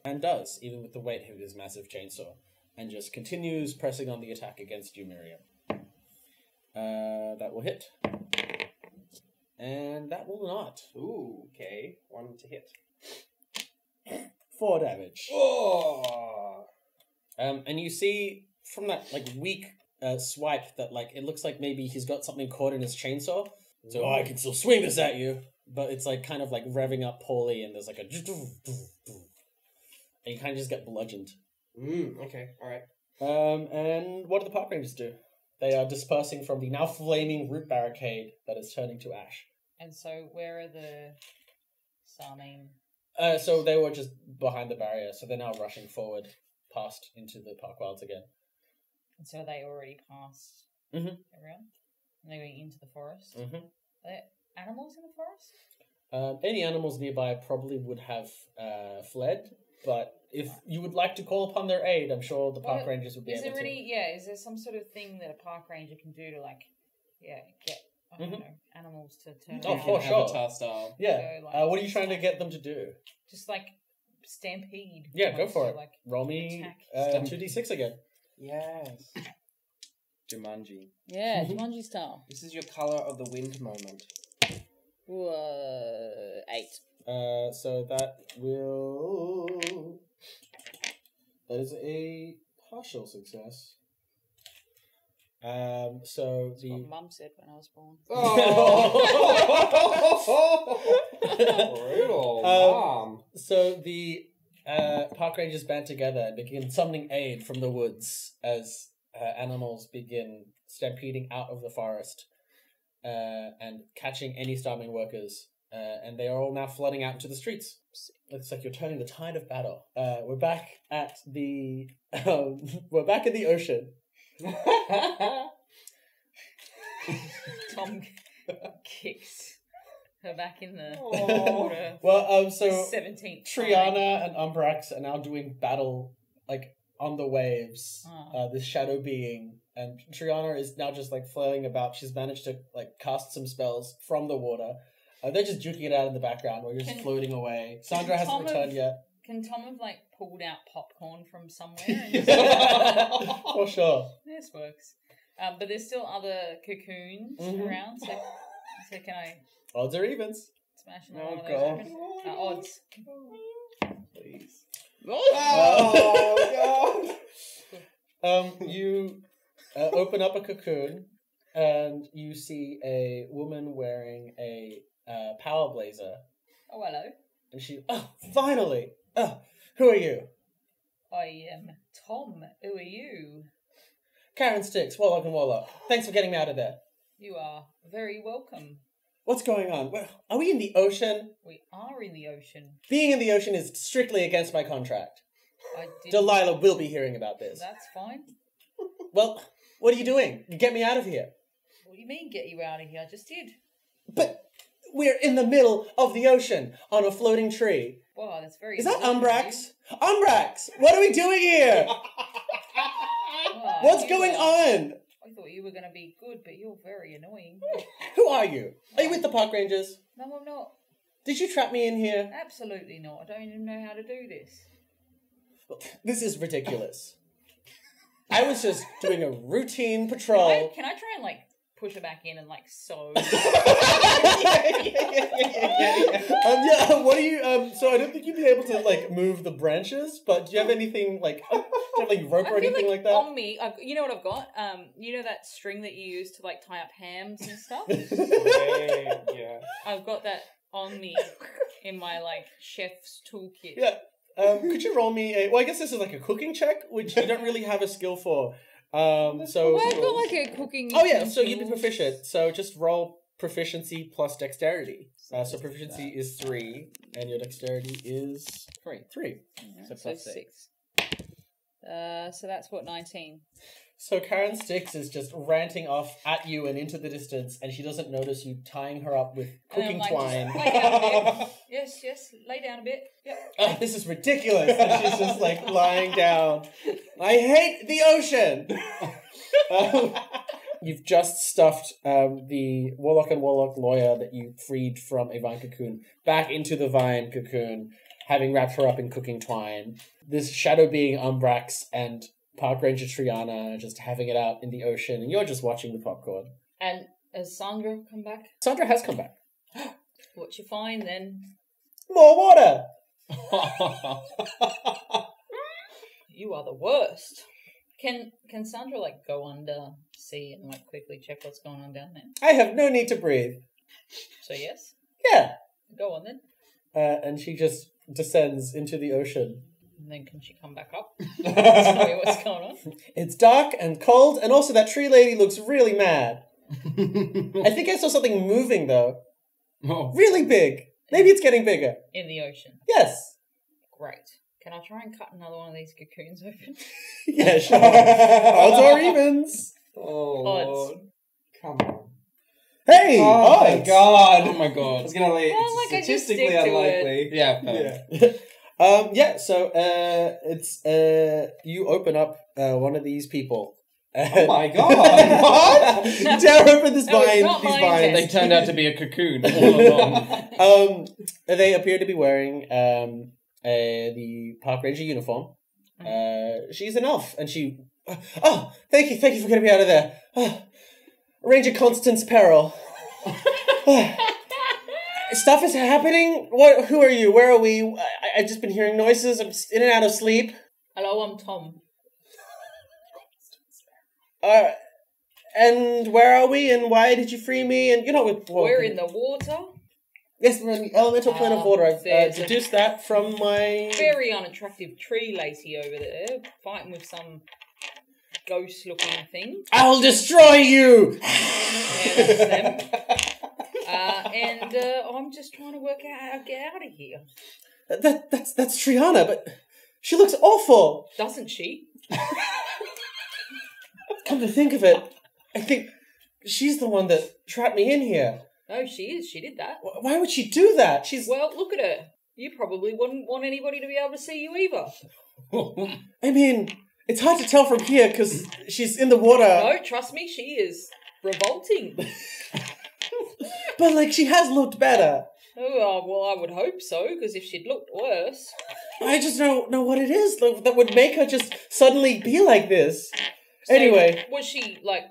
and does, even with the weight of his massive chainsaw, and just continues pressing on the attack against you, Miriam. That will hit. And that will not. Ooh, okay. 1 to hit. 4 damage. Oh! And you see from that weak swipe that it looks like maybe he's got something caught in his chainsaw. So I can still swing this at you, but it's kind of revving up poorly, and there's a and you kind of just get bludgeoned. Okay, all right. And what do the park rangers do? They are dispersing from the now flaming root barricade that is turning to ash. And so, where are the Starmane? So they were just behind the barrier, so they're now rushing forward past into the park wilds again. And so they already passed Mhm. everyone? And they're going into the forest? Mhm. Are there animals in the forest? Any animals nearby probably would have fled, but if you would like to call upon their aid, I'm sure the park rangers would be able to. Is there some sort of thing that a park ranger can do to get I don't know, animals to turn Oh, around? for sure. Avatar style. Yeah. So, What are you trying to get them to do? Just stampede. Yeah, go for it. To, Roll me attack. 2d6 again. Yes. Jumanji. Yeah, Jumanji style. This is your color of the wind moment. 8. So that will... That is a partial success. So That's the... what Mum said when I was born. Brutal, Mom. So the park rangers band together and begin summoning aid from the woods as animals begin stampeding out of the forest and catching any Starmane workers. And they are all now flooding out into the streets. Looks like you're turning the tide of battle. We're back at the... we're back in the ocean. Tom kicks her back in the water. Well, so 17th. Triana and Umbrax are now doing battle on the waves. This shadow being, and Triana is now just flailing about. She's managed to cast some spells from the water. They're just juking it out in the background while you're just floating away. Sandra hasn't returned yet. Can Tom have pulled out popcorn from somewhere? And For sure. This works. But there's still other cocoons around, so can I Odds or evens? smash another one of those open? Odds. Please. Oh, You open up a cocoon, and you see a woman wearing a power blazer. Oh, hello. And finally! Who are you? I am Tom. Who are you? Karen Styx, Warlock and Warlock. Thanks for getting me out of there. You are very welcome. What's going on? Are we in the ocean? We are in the ocean. Being in the ocean is strictly against my contract. I did. Delilah will be hearing about this. That's fine. Well, what are you doing? Get me out of here. What do you mean, get you out of here? I just did. But we're in the middle of the ocean on a floating tree. Wow, that's very... Is that Umbrax? Umbrax! What are we doing here? Wow, What's going on? I thought you were going to be good, but you're very annoying. Who are you? Are you with the park rangers? No, I'm not. Did you trap me in here? Absolutely not. I don't even know how to do this. This is ridiculous. I was just doing a routine patrol. Can I try and, like, push her back in and, like, sew? What do you, so I don't think you'd be able to, like, move the branches, but do you have anything, like, rope or anything like that? On me, you know what I've got? You know that string that you use to, like, tie up hams and stuff? yeah. I've got that on me in my, like, chef's toolkit. Yeah. Could you roll me well, I guess this is like a cooking check, which you don't really have a skill for. Well, I've got, like, a cooking... Oh, yeah, so you'd be proficient. So just roll proficiency plus dexterity. So proficiency is 3, and your dexterity is 3. So plus 6. So that's what, 19. So Karen Styx is just ranting off at you and into the distance, and she doesn't notice you tying her up with cooking twine. Just lay down a bit. Yes, lay down a bit. Yep. This is ridiculous. And she's just like lying down. I hate the ocean. You've just stuffed the Warlock and Warlock lawyer that you freed from a vine cocoon back into the vine cocoon, having wrapped her up in cooking twine. This shadow being Umbrax and Park Ranger Triana just having it out in the ocean, and you're just watching the popcorn. And has Sandra come back? Sandra has come back. What you find then? More water! You are the worst. Can Sandra, like, go under sea and, like, quickly check what's going on down there? I have no need to breathe. So yes? Yeah. Go on then. And she just descends into the ocean. And then can she come back up? Tell me what's going on. It's dark and cold, and also that tree lady looks really mad. I think I saw something moving, though. Oh. Really big. Maybe it's getting bigger. In the ocean. Yes. Great. Can I try and cut another one of these cocoons open? Yeah, sure. Odds or evens. Oh, Odds. Lord. Come on. Hey! Oh, my odds. God. Oh my I god. was going to leave. Well, like, I just Statistically stick to unlikely. Yeah, fair. Yeah, so it's you open up one of these people. Oh my God. What? You tear open this No, it's vine, not these mine. vines. They turned out to be a cocoon all along. They appear to be wearing the park ranger uniform. She's an elf, and she. Oh, thank you for getting me out of there. Ranger Constance Peril. Stuff is happening. What? Who are you? Where are we? I've just been hearing noises. I'm in and out of sleep. Hello, I'm Tom. And where are we? And why did you free me? And We're in the water. Yes, we're in the elemental plane of water. I've there's a- deduced that from my. Very unattractive tree lady over there, fighting with some ghost-looking thing. I'll destroy you. Yeah, that's them. And I'm just trying to work out how to get out of here. That's Triana, but she looks awful. Doesn't she? Come to think of it, I think she's the one that trapped me in here. No, she is. She did that. Why would she do that? She's. Well, look at her. You probably wouldn't want anybody to be able to see you either. I mean, it's hard to tell from here because she's in the water. No, trust me, she is revolting. But, like, she has looked better. Oh, well, I would hope so, because if she'd looked worse... I just don't know what it is that would make her just suddenly be like this. So, anyway. Was she, like,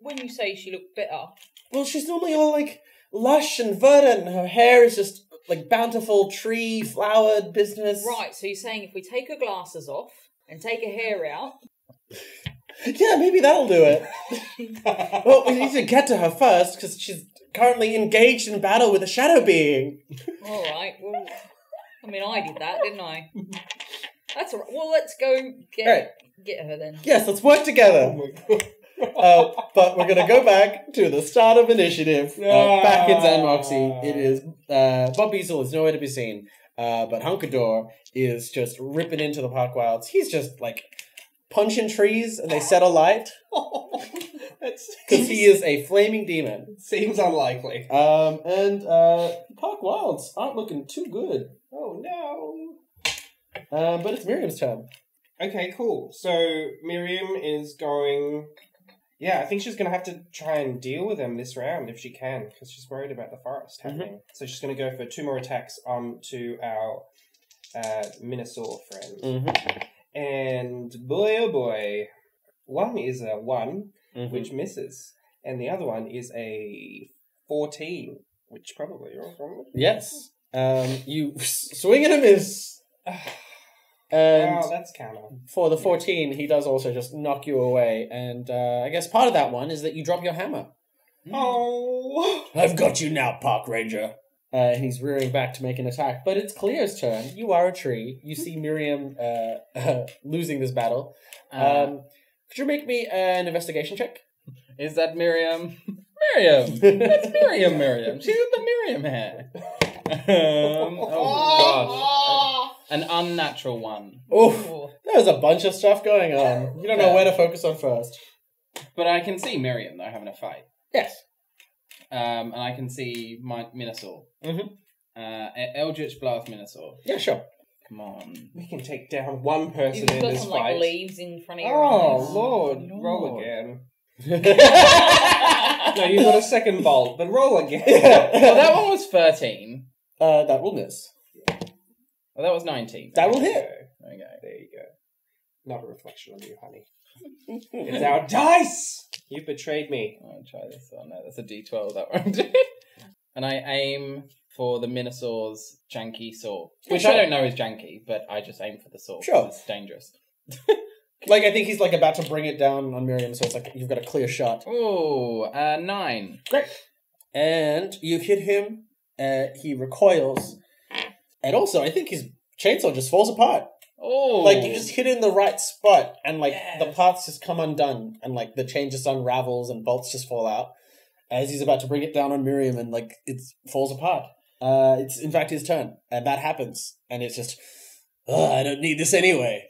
when you say she looked better... Well, she's normally all, like, lush and verdant, and her hair is just, like, bountiful tree, flowered business. Right, so you're saying if we take her glasses off and take her hair out... Yeah, maybe that'll do it. Well, we need to get to her first, because she's currently engaged in battle with a shadow being. Alright, well... I mean, I did that, didn't I? That's alright. Well, let's go get her then. Yes, let's work together. But we're going to go back to the start of initiative. Back in xan'moxie. It is... Bob Beazle is nowhere to be seen. But Hunkador is just ripping into the park wilds. He's just, like, punching trees and they set alight. Because he is a flaming demon. Seems unlikely. And park wilds aren't looking too good. Oh, no. But it's Miriam's turn. Okay, cool. So Miriam is going... Yeah, I think she's going to have to try and deal with them this round if she can, because she's worried about the forest happening. So she's going to go for 2 more attacks to our Minosaur friend. And boy, oh boy, one is a 1, which misses, and the other one is a 14, which probably rolls wrong. Yes. You swing and a miss. And oh, that's counter. For the 14, he does also just knock you away. And I guess part of that one is that you drop your hammer. Oh! I've got you now, Park Ranger. He's rearing back to make an attack. But it's Cleo's turn. You are a tree. You see Miriam losing this battle. Could you make me an investigation check? Is that Miriam? Miriam! That's Miriam. She's with the Miriam hair. Oh, gosh. An unnatural 1. Oof. There's a bunch of stuff going on. You don't know where to focus on first. But I can see Miriam, though, having a fight. Yes. And I can see my Minosaur. Eldritch Blast Minosaur. Yeah, sure. Come on. We can take down one person You've in got this some, fight. like, leaves in front of your Oh, eyes. Lord. No. Roll again. No, you've got a second bolt, but roll again. Well, that one was 13. That will miss. Well, that was 19. That will hit. There you go. Not a reflection on you, honey. It's our dice! You betrayed me. I'll try this one. No, that's a D12, that one. And I aim for the Minosaur's janky saw. Which I don't know is janky, but I just aim for the saw. Sure. It's dangerous. Like, I think he's, like, about to bring it down on Miriam, so it's like you've got a clear shot. Ooh, 9. Great. And you hit him, he recoils, and also, I think his chainsaw just falls apart. Oh. Like, you just hit it in the right spot, and, like, the parts just come undone, and, like, the chain just unravels, and bolts just fall out, as he's about to bring it down on Miriam, and, like, it falls apart. It's, in fact, his turn, and that happens, and it's just, I don't need this anyway.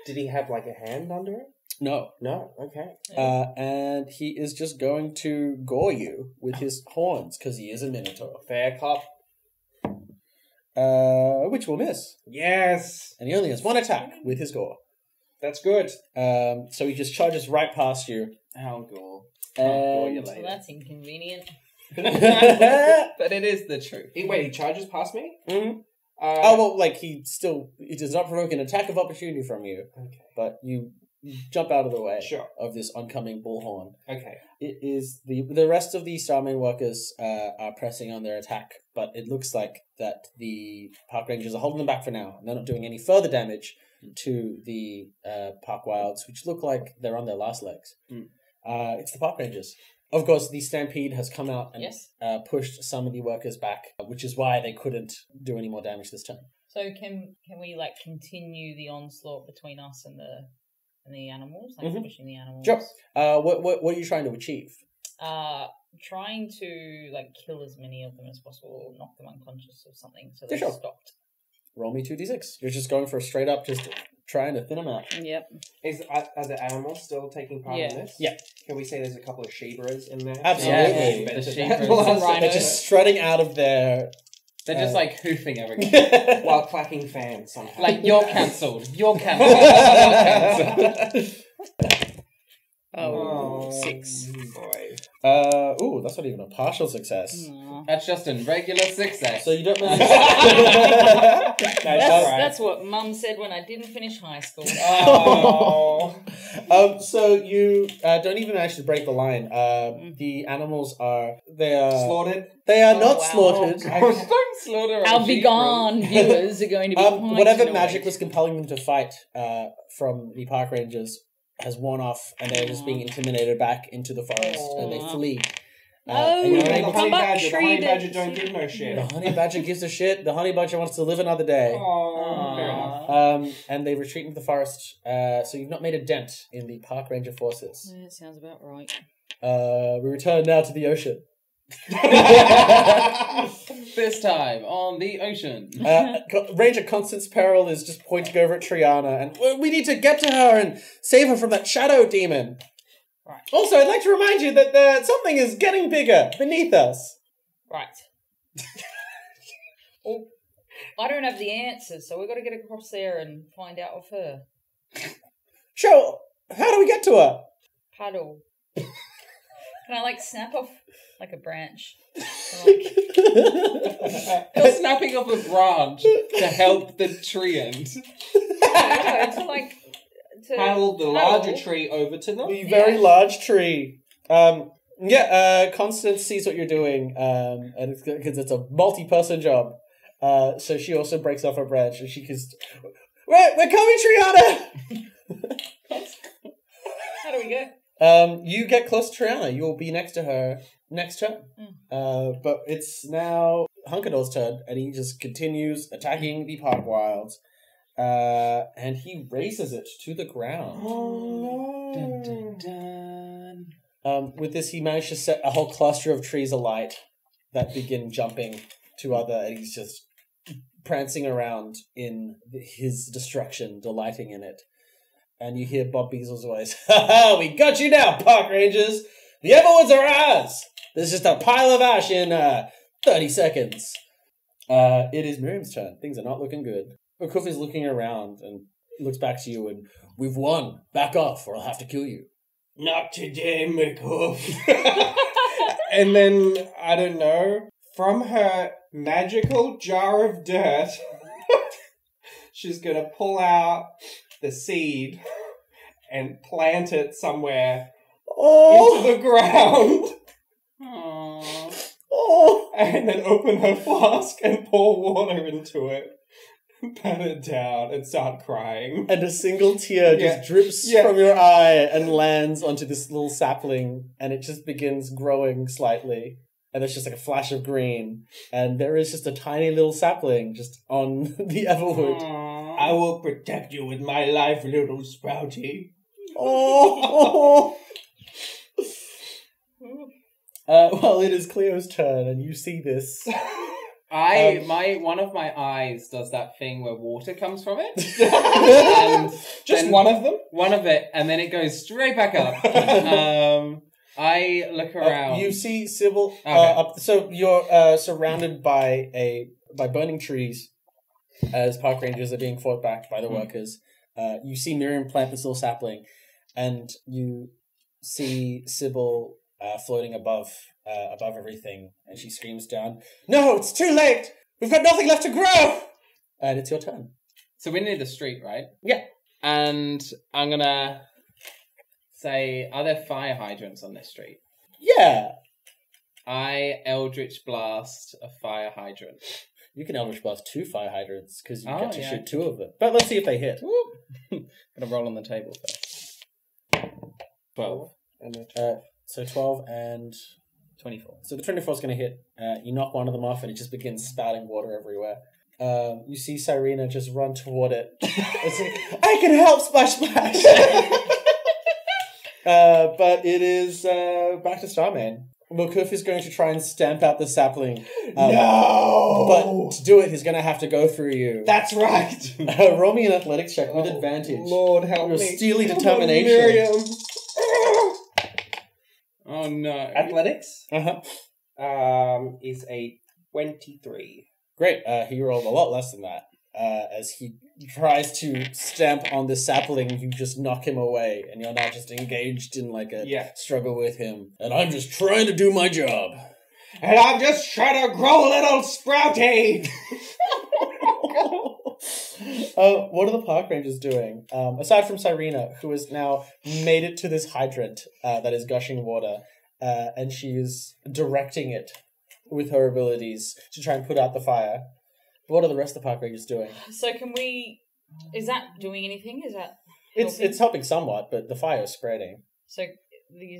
Did he have, like, a hand under it? No. No, okay. And he is just going to gore you with his horns, because he is a minotaur. Fair cop. Which will miss. Yes! And he only has 1 attack with his gore. That's good. So he just charges right past you. How gore. And... Well, that's inconvenient. But it is the truth. Wait, he charges past me? Mm-hmm. Well, like, he does not provoke an attack of opportunity from you. Okay. But you jump out of the way of this oncoming bullhorn. Okay. It is the rest of the Starmane workers are pressing on their attack, but it looks like that the park rangers are holding them back for now. They're not doing any further damage to the park wilds, which look like they're on their last legs. It's the park rangers. Of course, the stampede has come out and pushed some of the workers back, which is why they couldn't do any more damage this turn. So can we, like, continue the onslaught between us and the animals, like pushing the animals? Sure. What are you trying to achieve? Trying to, like, kill as many of them as possible, or knock them unconscious or something, so Yeah, they're sure. stopped. Roll me 2d6. You're just going for a straight up, just trying to thin them out. Yep. Are the animals still taking part in this? Yeah. Can we say there's a couple of shebras in there? Absolutely. Yeah, the Some shebras. rhinos. They're just strutting out of their... They're just, like, hoofing everything. While clapping fans somehow. Like, you're cancelled. You're cancelled. You're cancelled. Oh, 6. Boy. That's not even a partial success. That's just a regular success. So you don't manage. That's what Mum said when I didn't finish high school. So you don't even manage to break the line. The animals are Slaughtered? They are not wow. slaughtered. Don't slaughter Our begone viewers are going to be quite whatever annoyed. magic was compelling them to fight from the park rangers has worn off, and they're just being intimidated back into the forest, and they flee. And you're The able honey to- badger don't give no shit. The honey badger gives a shit. The honey badger wants to live another day. Fair enough. And they retreat into the forest. So you've not made a dent in the park ranger forces. Yeah, sounds about right. We return now to the ocean. This time on the ocean. Ranger Constance Peril is just pointing over at Triana, and we need to get to her and save her from that shadow demon. Right. Also, I'd like to remind you that something is getting bigger beneath us. Right. Well, I don't have the answers, so we've got to get across there and find out of her. Sure. How do we get to her? Paddle. Can I, snap off, a branch? You're snapping off a branch to help the tree end. To Paddle the larger tree over to them. The very large tree. Constance sees what you're doing, and it's because it's a multi-person job. So she also breaks off a branch, and she goes, we're coming, Triana! How do we go? You get close to Triana. You will be next to her next turn. But it's now Hunkador's turn, and he just continues attacking the park wilds. And he raises it to the ground. Oh, no. Dun, dun, dun. With this, he managed to set a whole cluster of trees alight that begin jumping to other, and he's just prancing around in his destruction, delighting in it. And you hear Bob Beasel's voice. Ha ha! We got you now, park rangers! The Everwoods are ours! There's just a pile of ash in 30 seconds. It is Miriam's turn. Things are not looking good. Okuf is looking around and looks back to you and, we've won. Back off or I'll have to kill you. Not today, McHoof. And then, I don't know, from her magical jar of dirt, she's going to pull out the seed and plant it somewhere into the ground. Aww. And then open her flask and pour water into it. Pat it down and start crying. And a single tear just drips from your eye and lands onto this little sapling, and it just begins growing slightly. And there's just a flash of green, and there is just a tiny little sapling just on the Everwood. Aww. I will protect you with my life, little Sprouty. Well, it is Cleo's turn, and you see this. One of my eyes does that thing where water comes from it. And just one of them? One of it, and then it goes straight back up. I look around. You see Sybil. Okay. So you're surrounded by burning trees as park rangers are being fought back by the workers. You see Miriam plant this little sapling, and you see Sybil floating above everything, and she screams down, "No, it's too late! We've got nothing left to grow!" And it's your turn. So we're near the street, right? Yeah. And I'm gonna say, are there fire hydrants on this street? Yeah. I Eldritch Blast a fire hydrant. You can Eldritch Blast 2 fire hydrants, because you get to yeah. shoot 2 of them. But let's see if they hit. Gonna roll on the table first. 12. So 12 and 24. So the 24 is going to hit. You knock one of them off and it just begins spouting water everywhere. You see Cyrena just run toward it. It's like, I can help, splash, splash! But it is back to Starmane. Mokuf is going to try and stamp out the sapling. No! But to do it, he's going to have to go through you. That's right! Roll me an athletics check with advantage. Lord help Your me. steely Come on, determination. Miriam. Oh no. Athletics? Uh-huh. Is a 23. Great. He rolled a lot less than that. as he tries to stamp on the sapling. You just knock him away, and you're now just engaged in like a struggle with him. And I'm just trying to do my job. And I'm just trying to grow a little sprouty. What are the park rangers doing? Aside from Cyrena, who has now made it to this hydrant that is gushing water, and she is directing it with her abilities to try and put out the fire. What are the rest of the park rangers doing? So can we... Is that doing anything? Is that helping? It's helping somewhat, but the fire is spreading. So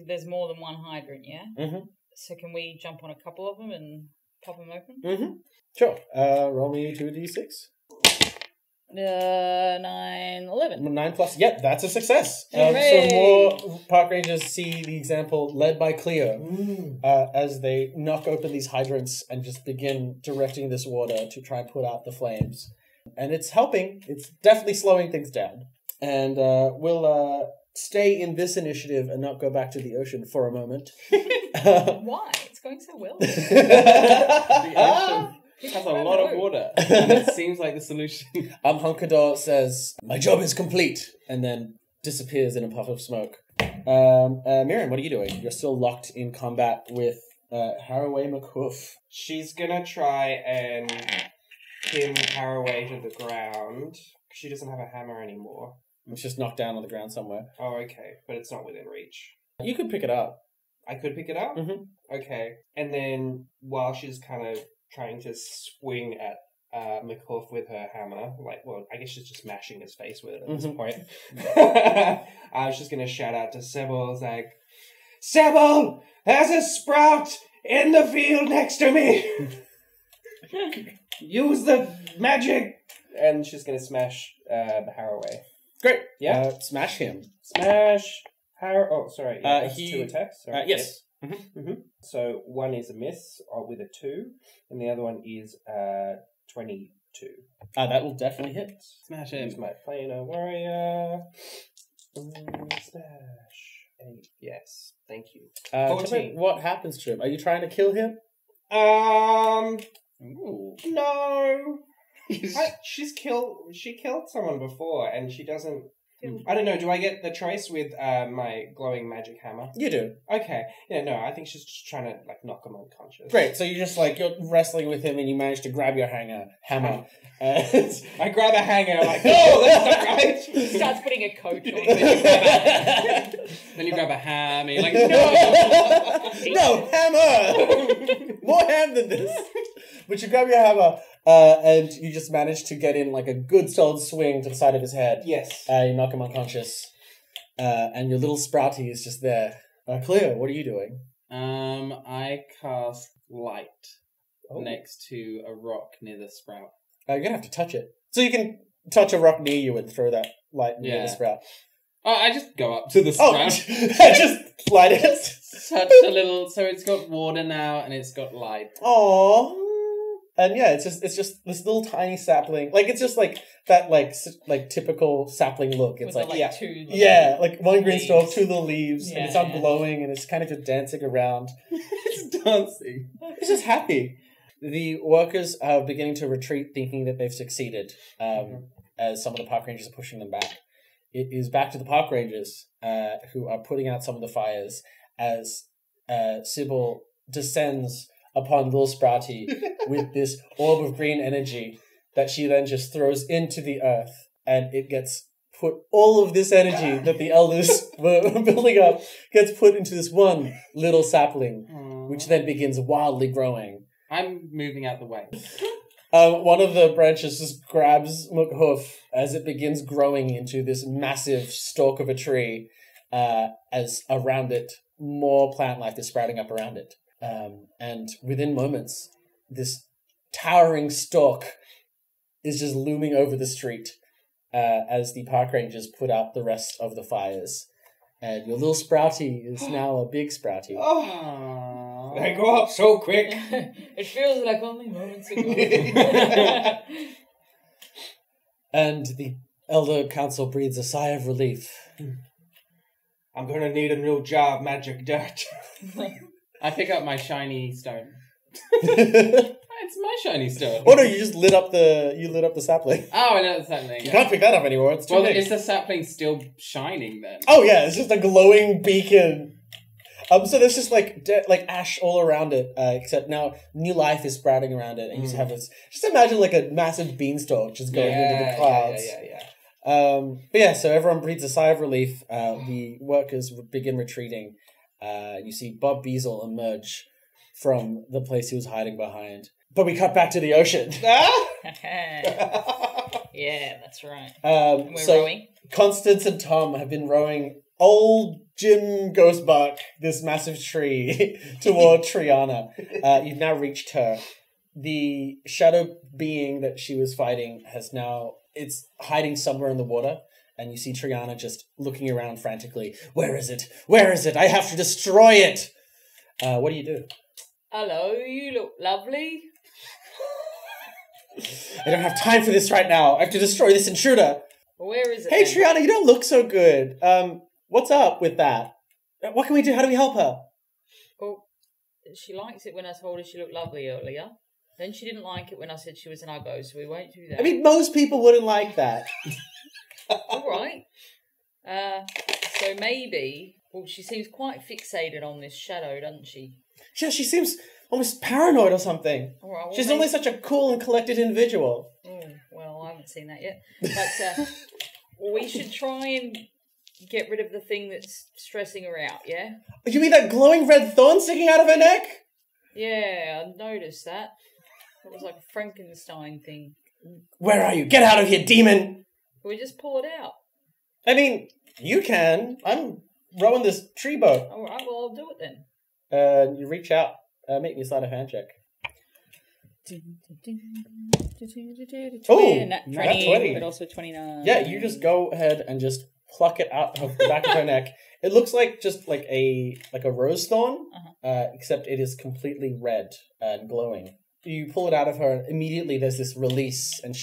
there's more than one hydrant, yeah? Mm-hmm. So can we jump on a couple of them and pop them open? Mm-hmm. Sure. Roll me 2d6. 9, 11. 9 plus. Yep, that's a success. So more park rangers see the example led by Cleo as they knock open these hydrants and just begin directing this water to try and put out the flames. And it's helping. It's definitely slowing things down. And we'll stay in this initiative and not go back to the ocean for a moment. Why? It's going so well. The ocean has a lot of water, and it seems like the solution. Hunkador says, "My job is complete," and then disappears in a puff of smoke. Miriam, what are you doing? You're still locked in combat with Haraway McHoof. She's gonna try and pin Haraway to the ground. She doesn't have a hammer anymore. It's just knocked down on the ground somewhere. Oh, okay. But it's not within reach. You could pick it up. I could pick it up? Mm-hmm. Okay. And then while she's kind of trying to swing at McHoof with her hammer, I guess she's just mashing his face with it at this point. I was just going to shout out to Sybil, like, Sybil, there's a sprout in the field next to me. Use the magic. And she's going to smash Haraway. Great. Yeah. Smash him. Smash. Oh, sorry. Yeah, that's 2 attacks. Sorry. Yes. So one is a miss with a 2, and the other one is 22. That will definitely hit. Smash him. Use my planar warrior. Smash. 8. Yes. Thank you. 14. What happens to him? Are you trying to kill him? No. She killed someone before, and she doesn't. I don't know. Do I get the choice with my glowing magic hammer? You do. Okay. Yeah. No. I think she's just trying to knock him unconscious. Great. So you're wrestling with him, and you manage to grab your hammer. I grab a hanger. I'm like, no, that's not right. He starts putting a coat on. Then you grab a ham, and you're like, no, no hammer. More ham than this. But you grab your hammer. And you just manage to get in a good solid swing to the side of his head. Yes. You knock him unconscious. And your little sprouty is just there. Cleo, what are you doing? I cast light next to a rock near the sprout. You're going to have to touch it. So you can touch a rock near you and throw that light near the sprout. Oh, I just go up to the sprout. Just light it. Touch a little, so it's got water now and it's got light. Aww. And yeah, it's just this little tiny sapling. It's just that typical sapling look. It's with two leaves. One green stalk, 2 little leaves, and it's all glowing, and it's kind of just dancing around. It's dancing. It's just happy. The workers are beginning to retreat, thinking that they've succeeded. As some of the park rangers are pushing them back. It is back to the park rangers, who are putting out some of the fires as Sybil descends upon Little Sprouty with this orb of green energy that she then just throws into the earth, and it gets put, all of this energy that the elders were building up gets put into this one little sapling, which then begins wildly growing. I'm moving out the way. One of the branches just grabs McHoof as it begins growing into this massive stalk of a tree, as around it more plant life is sprouting up around it. And within moments, this towering stalk is just looming over the street as the park rangers put out the rest of the fires. And your little sprouty is now a big sprouty. Oh, they grow up so quick. It feels like only moments ago. And the Elder Council breathes a sigh of relief. I'm going to need a new job, magic dirt. I pick up my shiny stone. I It's my shiny stone. Oh no, you just lit up the sapling. Oh, I know the sapling. You can't pick that up anymore. It's too Well, big. is the sapling still shining then? Oh yeah, it's just a glowing beacon. So there's just like ash all around it, except now new life is sprouting around it, and you just have this. Just imagine like a massive beanstalk just going into the clouds. But yeah, so everyone breathes a sigh of relief. The workers begin retreating. You see Bob Beazle emerge from the place he was hiding behind. But we cut back to the ocean. Yeah, that's right. We're rowing. Constance and Tom have been rowing old Jim Ghostbuck, this massive tree, toward Triana. You've now reached her. The shadow being that she was fighting it's hiding somewhere in the water, and you see Triana just looking around frantically. Where is it? Where is it? I have to destroy it! What do you do? Hello, you look lovely. I don't have time for this right now. I have to destroy this intruder. Well, where is it? Hey, then? Triana, you don't look so good. What's up with that? What can we do? How do we help her? Well, she likes it when I told her she looked lovely earlier. Then she didn't like it when I said she was an uggo, so we won't do that. I mean, most people wouldn't like that. All right. So maybe... Well, she seems quite fixated on this shadow, doesn't she? Yeah, she seems almost paranoid or something. All right, well, She's only such a cool and collected individual. Oh, well, I haven't seen that yet. But we should try and get rid of the thing that's stressing her out, yeah? You mean that glowing red thorn sticking out of her neck? Yeah, I noticed that. It was like a Frankenstein thing. Where are you? Get out of here, demon! Can we just pull it out? I mean, you can. I'm rowing this tree boat. All right, well, I'll do it then. You reach out. Make me a sleight of hand check. Oh, nat 20. But also 29. Yeah, you just go ahead and just pluck it out of the back of her neck. It looks like just like a rose thorn, except it is completely red and glowing. You pull it out of her, and immediately there's this release, and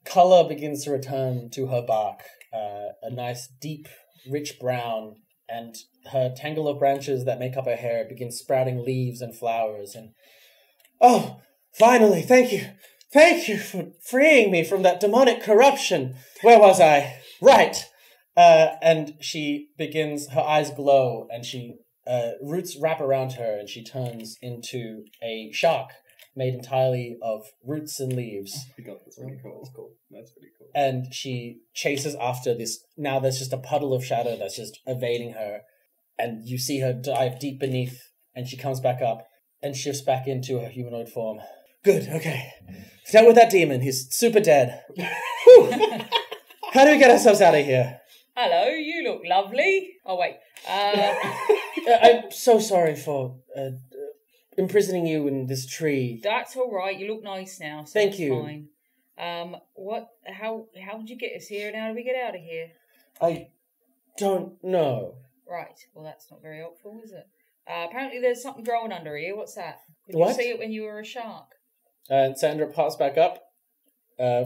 color begins to return to her bark. A nice, deep, rich brown, and her tangle of branches that make up her hair begin sprouting leaves and flowers. And oh, finally, thank you for freeing me from that demonic corruption. Where was I? Right. And she begins, her eyes glow, and roots wrap around her, and she turns into a shark made entirely of roots and leaves. Oh my god, that's really cool. That's cool. That's pretty cool. And she chases after this. Now there's just a puddle of shadow that's just evading her. And you see her dive deep beneath, and she comes back up and shifts back into her humanoid form. Good, okay. Dealt with that demon. He's super dead. How do we get ourselves out of here? Hello, you look lovely. Oh, wait. I'm so sorry for imprisoning you in this tree. That's all right. You look nice now. So Thank you. Fine. How did you get us here, and how do we get out of here? I don't know. Right. Well, that's not very helpful, is it? Apparently there's something growing under here. What's that? Did What? you see it when you were a shark? And Sandra pops back up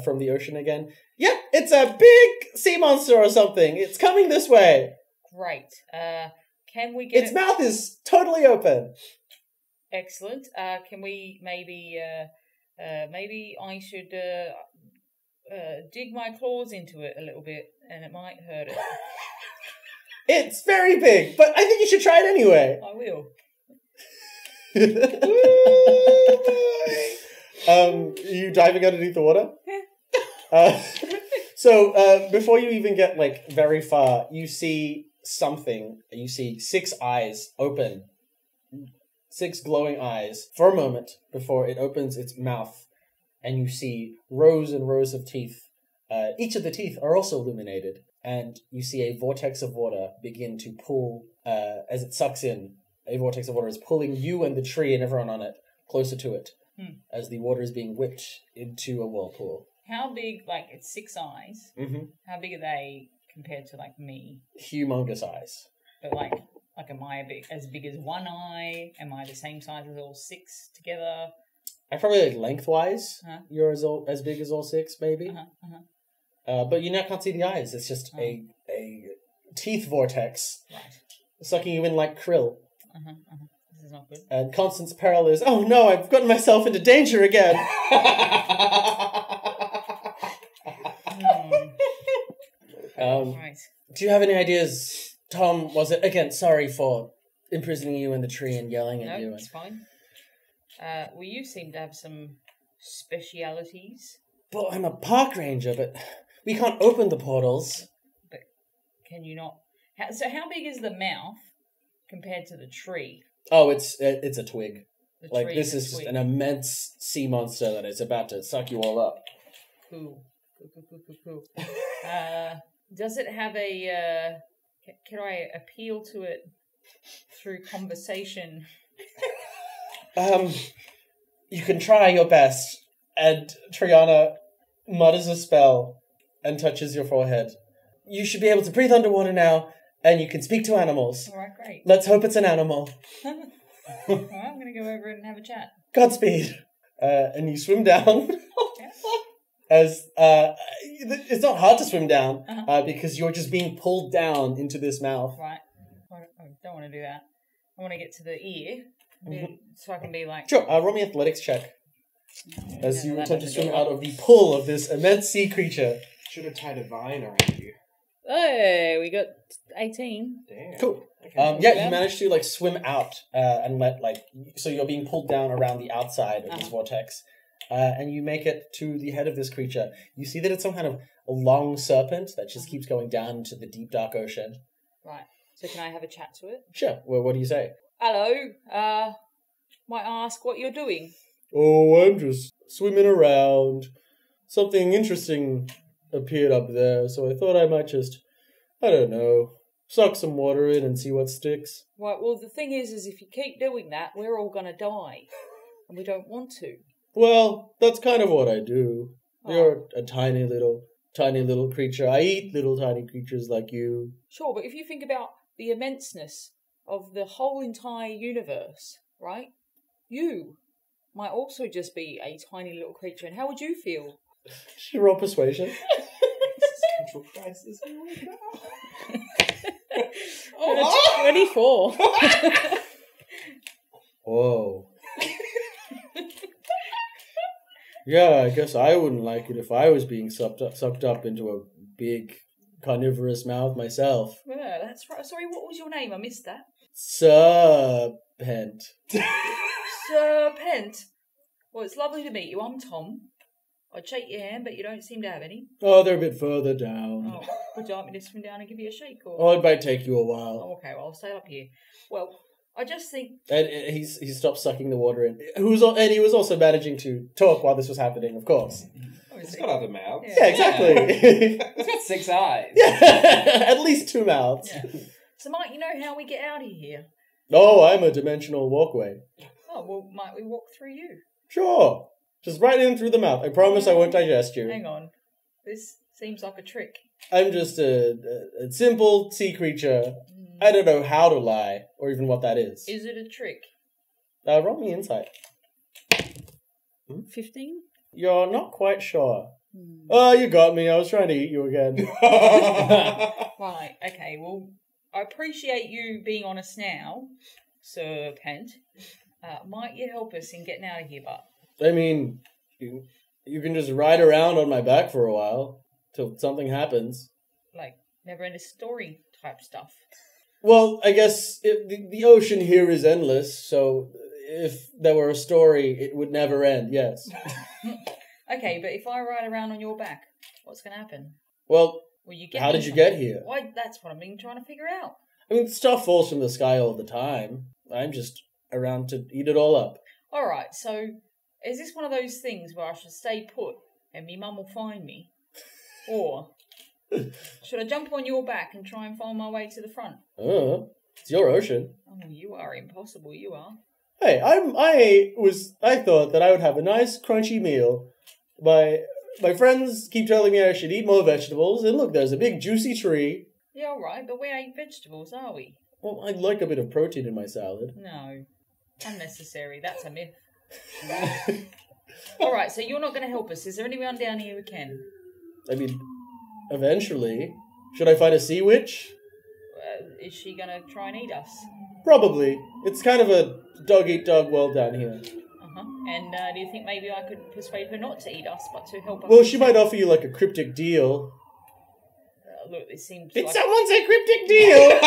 from the ocean again. Yeah, it's a big sea monster or something. It's coming this way. Great. Can we get Its mouth is totally open. Excellent. Can we maybe I should dig my claws into it a little bit, and it might hurt it. It's very big, but I think you should try it anyway. I will. You diving underneath the water? So before you even get like very far, you see something. You see 6 eyes open. 6 glowing eyes for a moment before it opens its mouth, and you see rows and rows of teeth. Each of the teeth are also illuminated, and you see a vortex of water begin to pull as it sucks in. A vortex of water is pulling you and the tree and everyone on it closer to it as the water is being whipped into a whirlpool. How big? Like it's 6 eyes. Mm-hmm. How big are they compared to like me? Humongous eyes. But like am I as big as one eye? Am I the same size as all 6 together? I probably like lengthwise. You're as big as all 6, maybe. But you now can't see the eyes. It's just a teeth vortex, right, sucking you in like krill. This is not good. And Constance Peril is, oh no, I've gotten myself into danger again. Right. Do you have any ideas, Tom? Was it again? Sorry for imprisoning you in the tree and yelling at you. No, it's fine. Well, you seem to have some specialities. But I'm a park ranger, but we can't open the portals. But can you not? So how big is the mouth compared to the tree? Oh, it's a twig. The Like, tree this a is just twig. an immense sea monster that is about to suck you all up. Cool. Does it have a... can I appeal to it through conversation? You can try your best. And Triana mutters a spell and touches your forehead. You should be able to breathe underwater now, and you can speak to animals. All right, great. Let's hope it's an animal. Well, I'm going to go over and have a chat. Godspeed. And you swim down. As it's not hard to swim down because you're just being pulled down into this mouth. Right. I don't want to do that. I want to get to the ear so I can be like... Sure, roll me athletics check. As you that attempt to doesn't swim go out of the pull of this immense sea creature. Should have tied a vine around you. Hey, we got 18. Damn. Cool. Okay. Yeah, you managed to swim out and so you're being pulled down around the outside of this vortex. And you make it to the head of this creature. You see that it's some kind of a long serpent that just keeps going down into the deep, dark ocean. Right. So can I have a chat to it? Sure. Well, what do you say? Hello. Might I ask what you're doing? Oh, I'm just swimming around. Something interesting appeared up there, so I thought I might just, I don't know, suck some water in and see what sticks. Right, well, the thing is if you keep doing that, we're all going to die. And we don't want to. Well, that's kind of what I do. Oh. You're a tiny little creature. I eat little tiny creatures like you. Sure, but if you think about the immenseness of the whole entire universe, right? You might also just be a tiny little creature, and how would you feel? Should roll persuasion. Existential crisis. Oh, 24. Whoa. Yeah, I guess I wouldn't like it if I was being sucked up into a big carnivorous mouth myself. Yeah, that's right. Sorry, what was your name? I missed that. Serpent. Serpent. Well, it's lovely to meet you. I'm Tom. I'd shake your hand, but you don't seem to have any. Oh, they're a bit further down. Oh, would you like me to swim down and give you a shake? Or... Oh, it might take you a while. Oh, okay, well, I'll stay up here. Well, I just think... And he stopped sucking the water in. And he was also managing to talk while this was happening, of course. Oh, It's got other mouths. Yeah, exactly. It's got 6 eyes. Yeah, at least 2 mouths. Yeah. So might you know how we get out of here? Oh, I'm a dimensional walkway. Oh, well, might we walk through you? Sure. Just right in through the mouth. I promise I won't digest you. Hang on. This seems like a trick. I'm just a simple sea creature. I don't know how to lie, or even what that is. Is it a trick? Roll me insight. 15? You're not quite sure. Oh, you got me. I was trying to eat you again. Right, okay, well, I appreciate you being honest now, Serpent. Might you help us in getting out of here, but... I mean, you can just ride around on my back for a while, till something happens. Like, never-ending story type stuff. Well, I guess the ocean here is endless, so if there were a story, it would never end, yes. Okay, but if I ride around on your back, what's going to happen? Well, Will you get how did you get here? Why, that's what I've been trying to figure out. I mean, stuff falls from the sky all the time. I'm just around to eat it all up. Alright, so is this one of those things where I should stay put and me mum will find me? Or should I jump on your back and try and find my way to the front? Oh, it's your ocean. Oh, you are impossible, you are. Hey, I thought that I would have a nice crunchy meal. My friends keep telling me I should eat more vegetables, and look, there's a big juicy tree. Yeah, alright, but we ain't vegetables, are we? Well, I'd like a bit of protein in my salad. No. Unnecessary, that's a myth. Alright, so you're not going to help us. Is there anyone down here who can? I mean, eventually. Should I find a sea witch? is she gonna try and eat us? Probably. It's kind of a dog-eat-dog world down here. And do you think maybe I could persuade her not to eat us, but to help us? Well, she might offer you like a cryptic deal. Look, it seems Did like... someone say cryptic deal?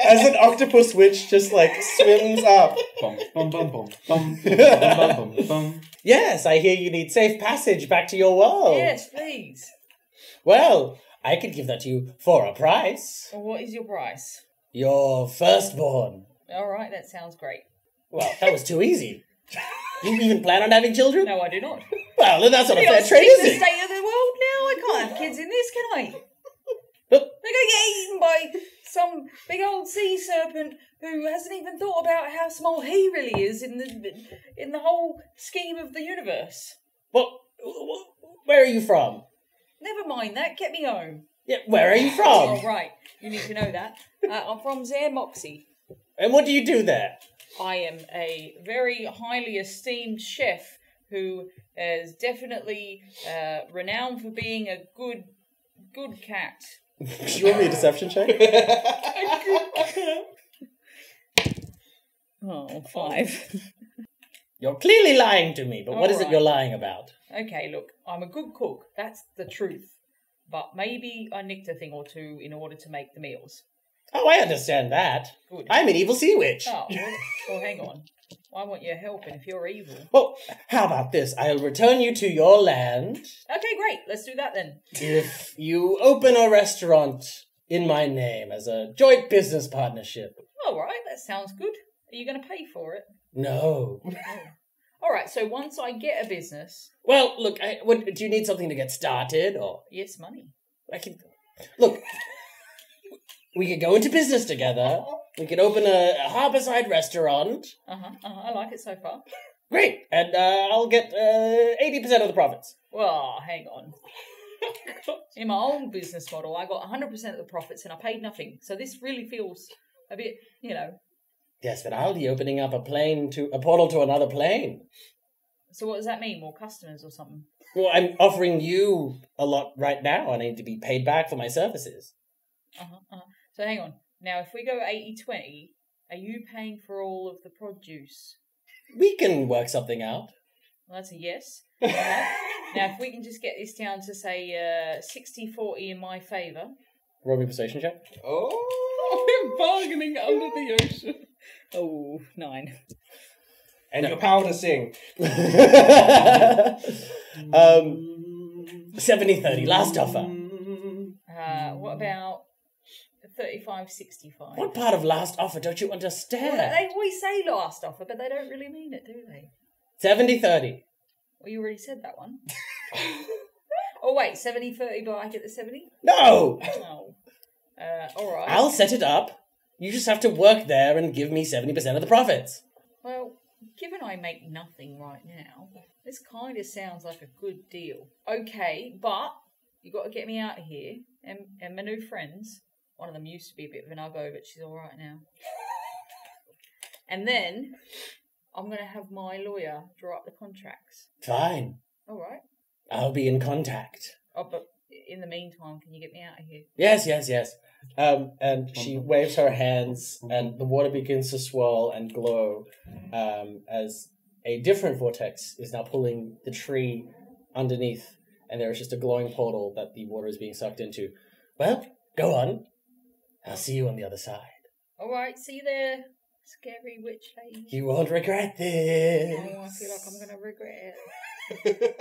As an octopus witch just like swims up. Bum, bum, bum, bum, bum, bum, bum, bum. Yes, I hear you need safe passage back to your world. Yes, please. Well, I could give that to you for a price. Well, what is your price? Your firstborn. All right, that sounds great. Well, that was too easy. You even plan on having children? No, I do not. Well, then that's not a fair trade, It's is the it? state of the world now. I can't have kids in this, can I? Nope. They're going to get eaten by some big old sea serpent who hasn't even thought about how small he really is in the whole scheme of the universe. Well, where are you from? Never mind that. Get me home. Yeah, where are you from? Oh, right. You need to know that. I'm from xan'moxie. And what do you do there? I am a very highly esteemed chef who is definitely renowned for being a good cat. Do you want me a deception check? Oh, 5. You're clearly lying to me, but what is it Alright. you're lying about? Okay, look, I'm a good cook. That's the truth. But maybe I nicked a thing or two in order to make the meals. Oh, I understand that. Good. I'm an evil sea witch. Oh, well, hang on. I want your help, and if you're evil... Well, how about this? I'll return you to your land Okay, great. Let's do that then. if you open a restaurant in my name as a joint business partnership. All right, that sounds good. Are you going to pay for it? No. All right, so once I get a business... Well, look, do you need something to get started, or... Yes, money. Look, we could go into business together. We could open a harbourside restaurant. I like it so far. Great, and I'll get 80% of the profits. Well, hang on. In my old business model, I got 100% of the profits and I paid nothing. So this really feels a bit, Yes, but I'll be opening up a portal to another plane. So what does that mean? More customers or something? Well, I'm offering you a lot right now. I need to be paid back for my services. So hang on. Now, if we go 80-20, are you paying for all of the produce? We can work something out. Well, that's a yes. Now, if we can just get this down to, say, 60-40 in my favour. Roll me a persuasion check. Oh, bargaining under the ocean. Oh, 9. And your power to sing. 70-30, last offer. What about 35-65? What part of last offer don't you understand? Well, they always say last offer, but they don't really mean it, do they? 70-30. Well, you already said that one. Oh, wait, 70-30, but I get the 70? No! Oh. All right. I'll set it up. You just have to work there and give me 70% of the profits. Well, given I make nothing right now, this kind of sounds like a good deal. Okay, but you got to get me out of here. And my new friends, one of them used to be a bit of an uggo, but she's all right now. And then I'm going to have my lawyer draw up the contracts. Fine. All right. I'll be in contact. Oh, but in the meantime, can you get me out of here? Yes. And she waves her hands, and the water begins to swirl and glow as a different vortex is now pulling the tree underneath, and there is just a glowing portal that the water is being sucked into. Well, go on. I'll see you on the other side. All right, see you there, scary witch lady. You won't regret this. Oh, I feel like I'm going to regret it.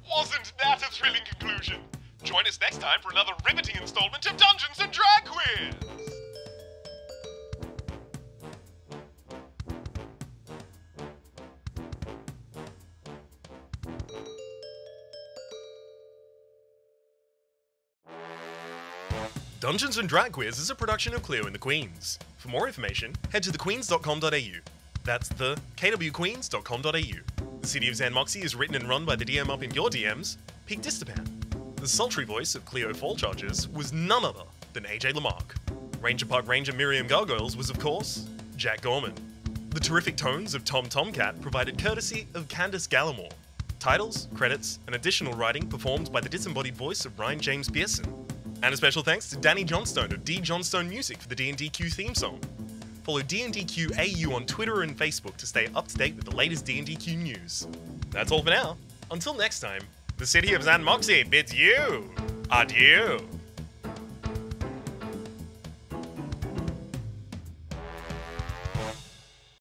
Wasn't that a thrilling conclusion? Join us next time for another riveting installment of Dungeons and Drag Quiz! Dungeons and Drag Quiz is a production of Cleo and the Queens. For more information, head to thequeens.com.au. That's the kwqueens.com.au. The City of xan'moxie is written and run by the DM up in your DMs, Pete Distapan. The sultry voice of Cleo Fallcharges was none other than AJ Lamarck. Ranger Park Ranger Miriam Gargoyles was, of course, Jack Gorman. The terrific tones of Tomcat provided courtesy of Candace Gallimore. Titles, credits, and additional writing performed by the disembodied voice of Ryan James Pearson. And a special thanks to Danny Johnstone of D Johnstone Music for the D&DQ theme song. Follow D&DQ AU on Twitter and Facebook to stay up to date with the latest D&DQ news. That's all for now. Until next time, the city of xan'moxie bids you adieu.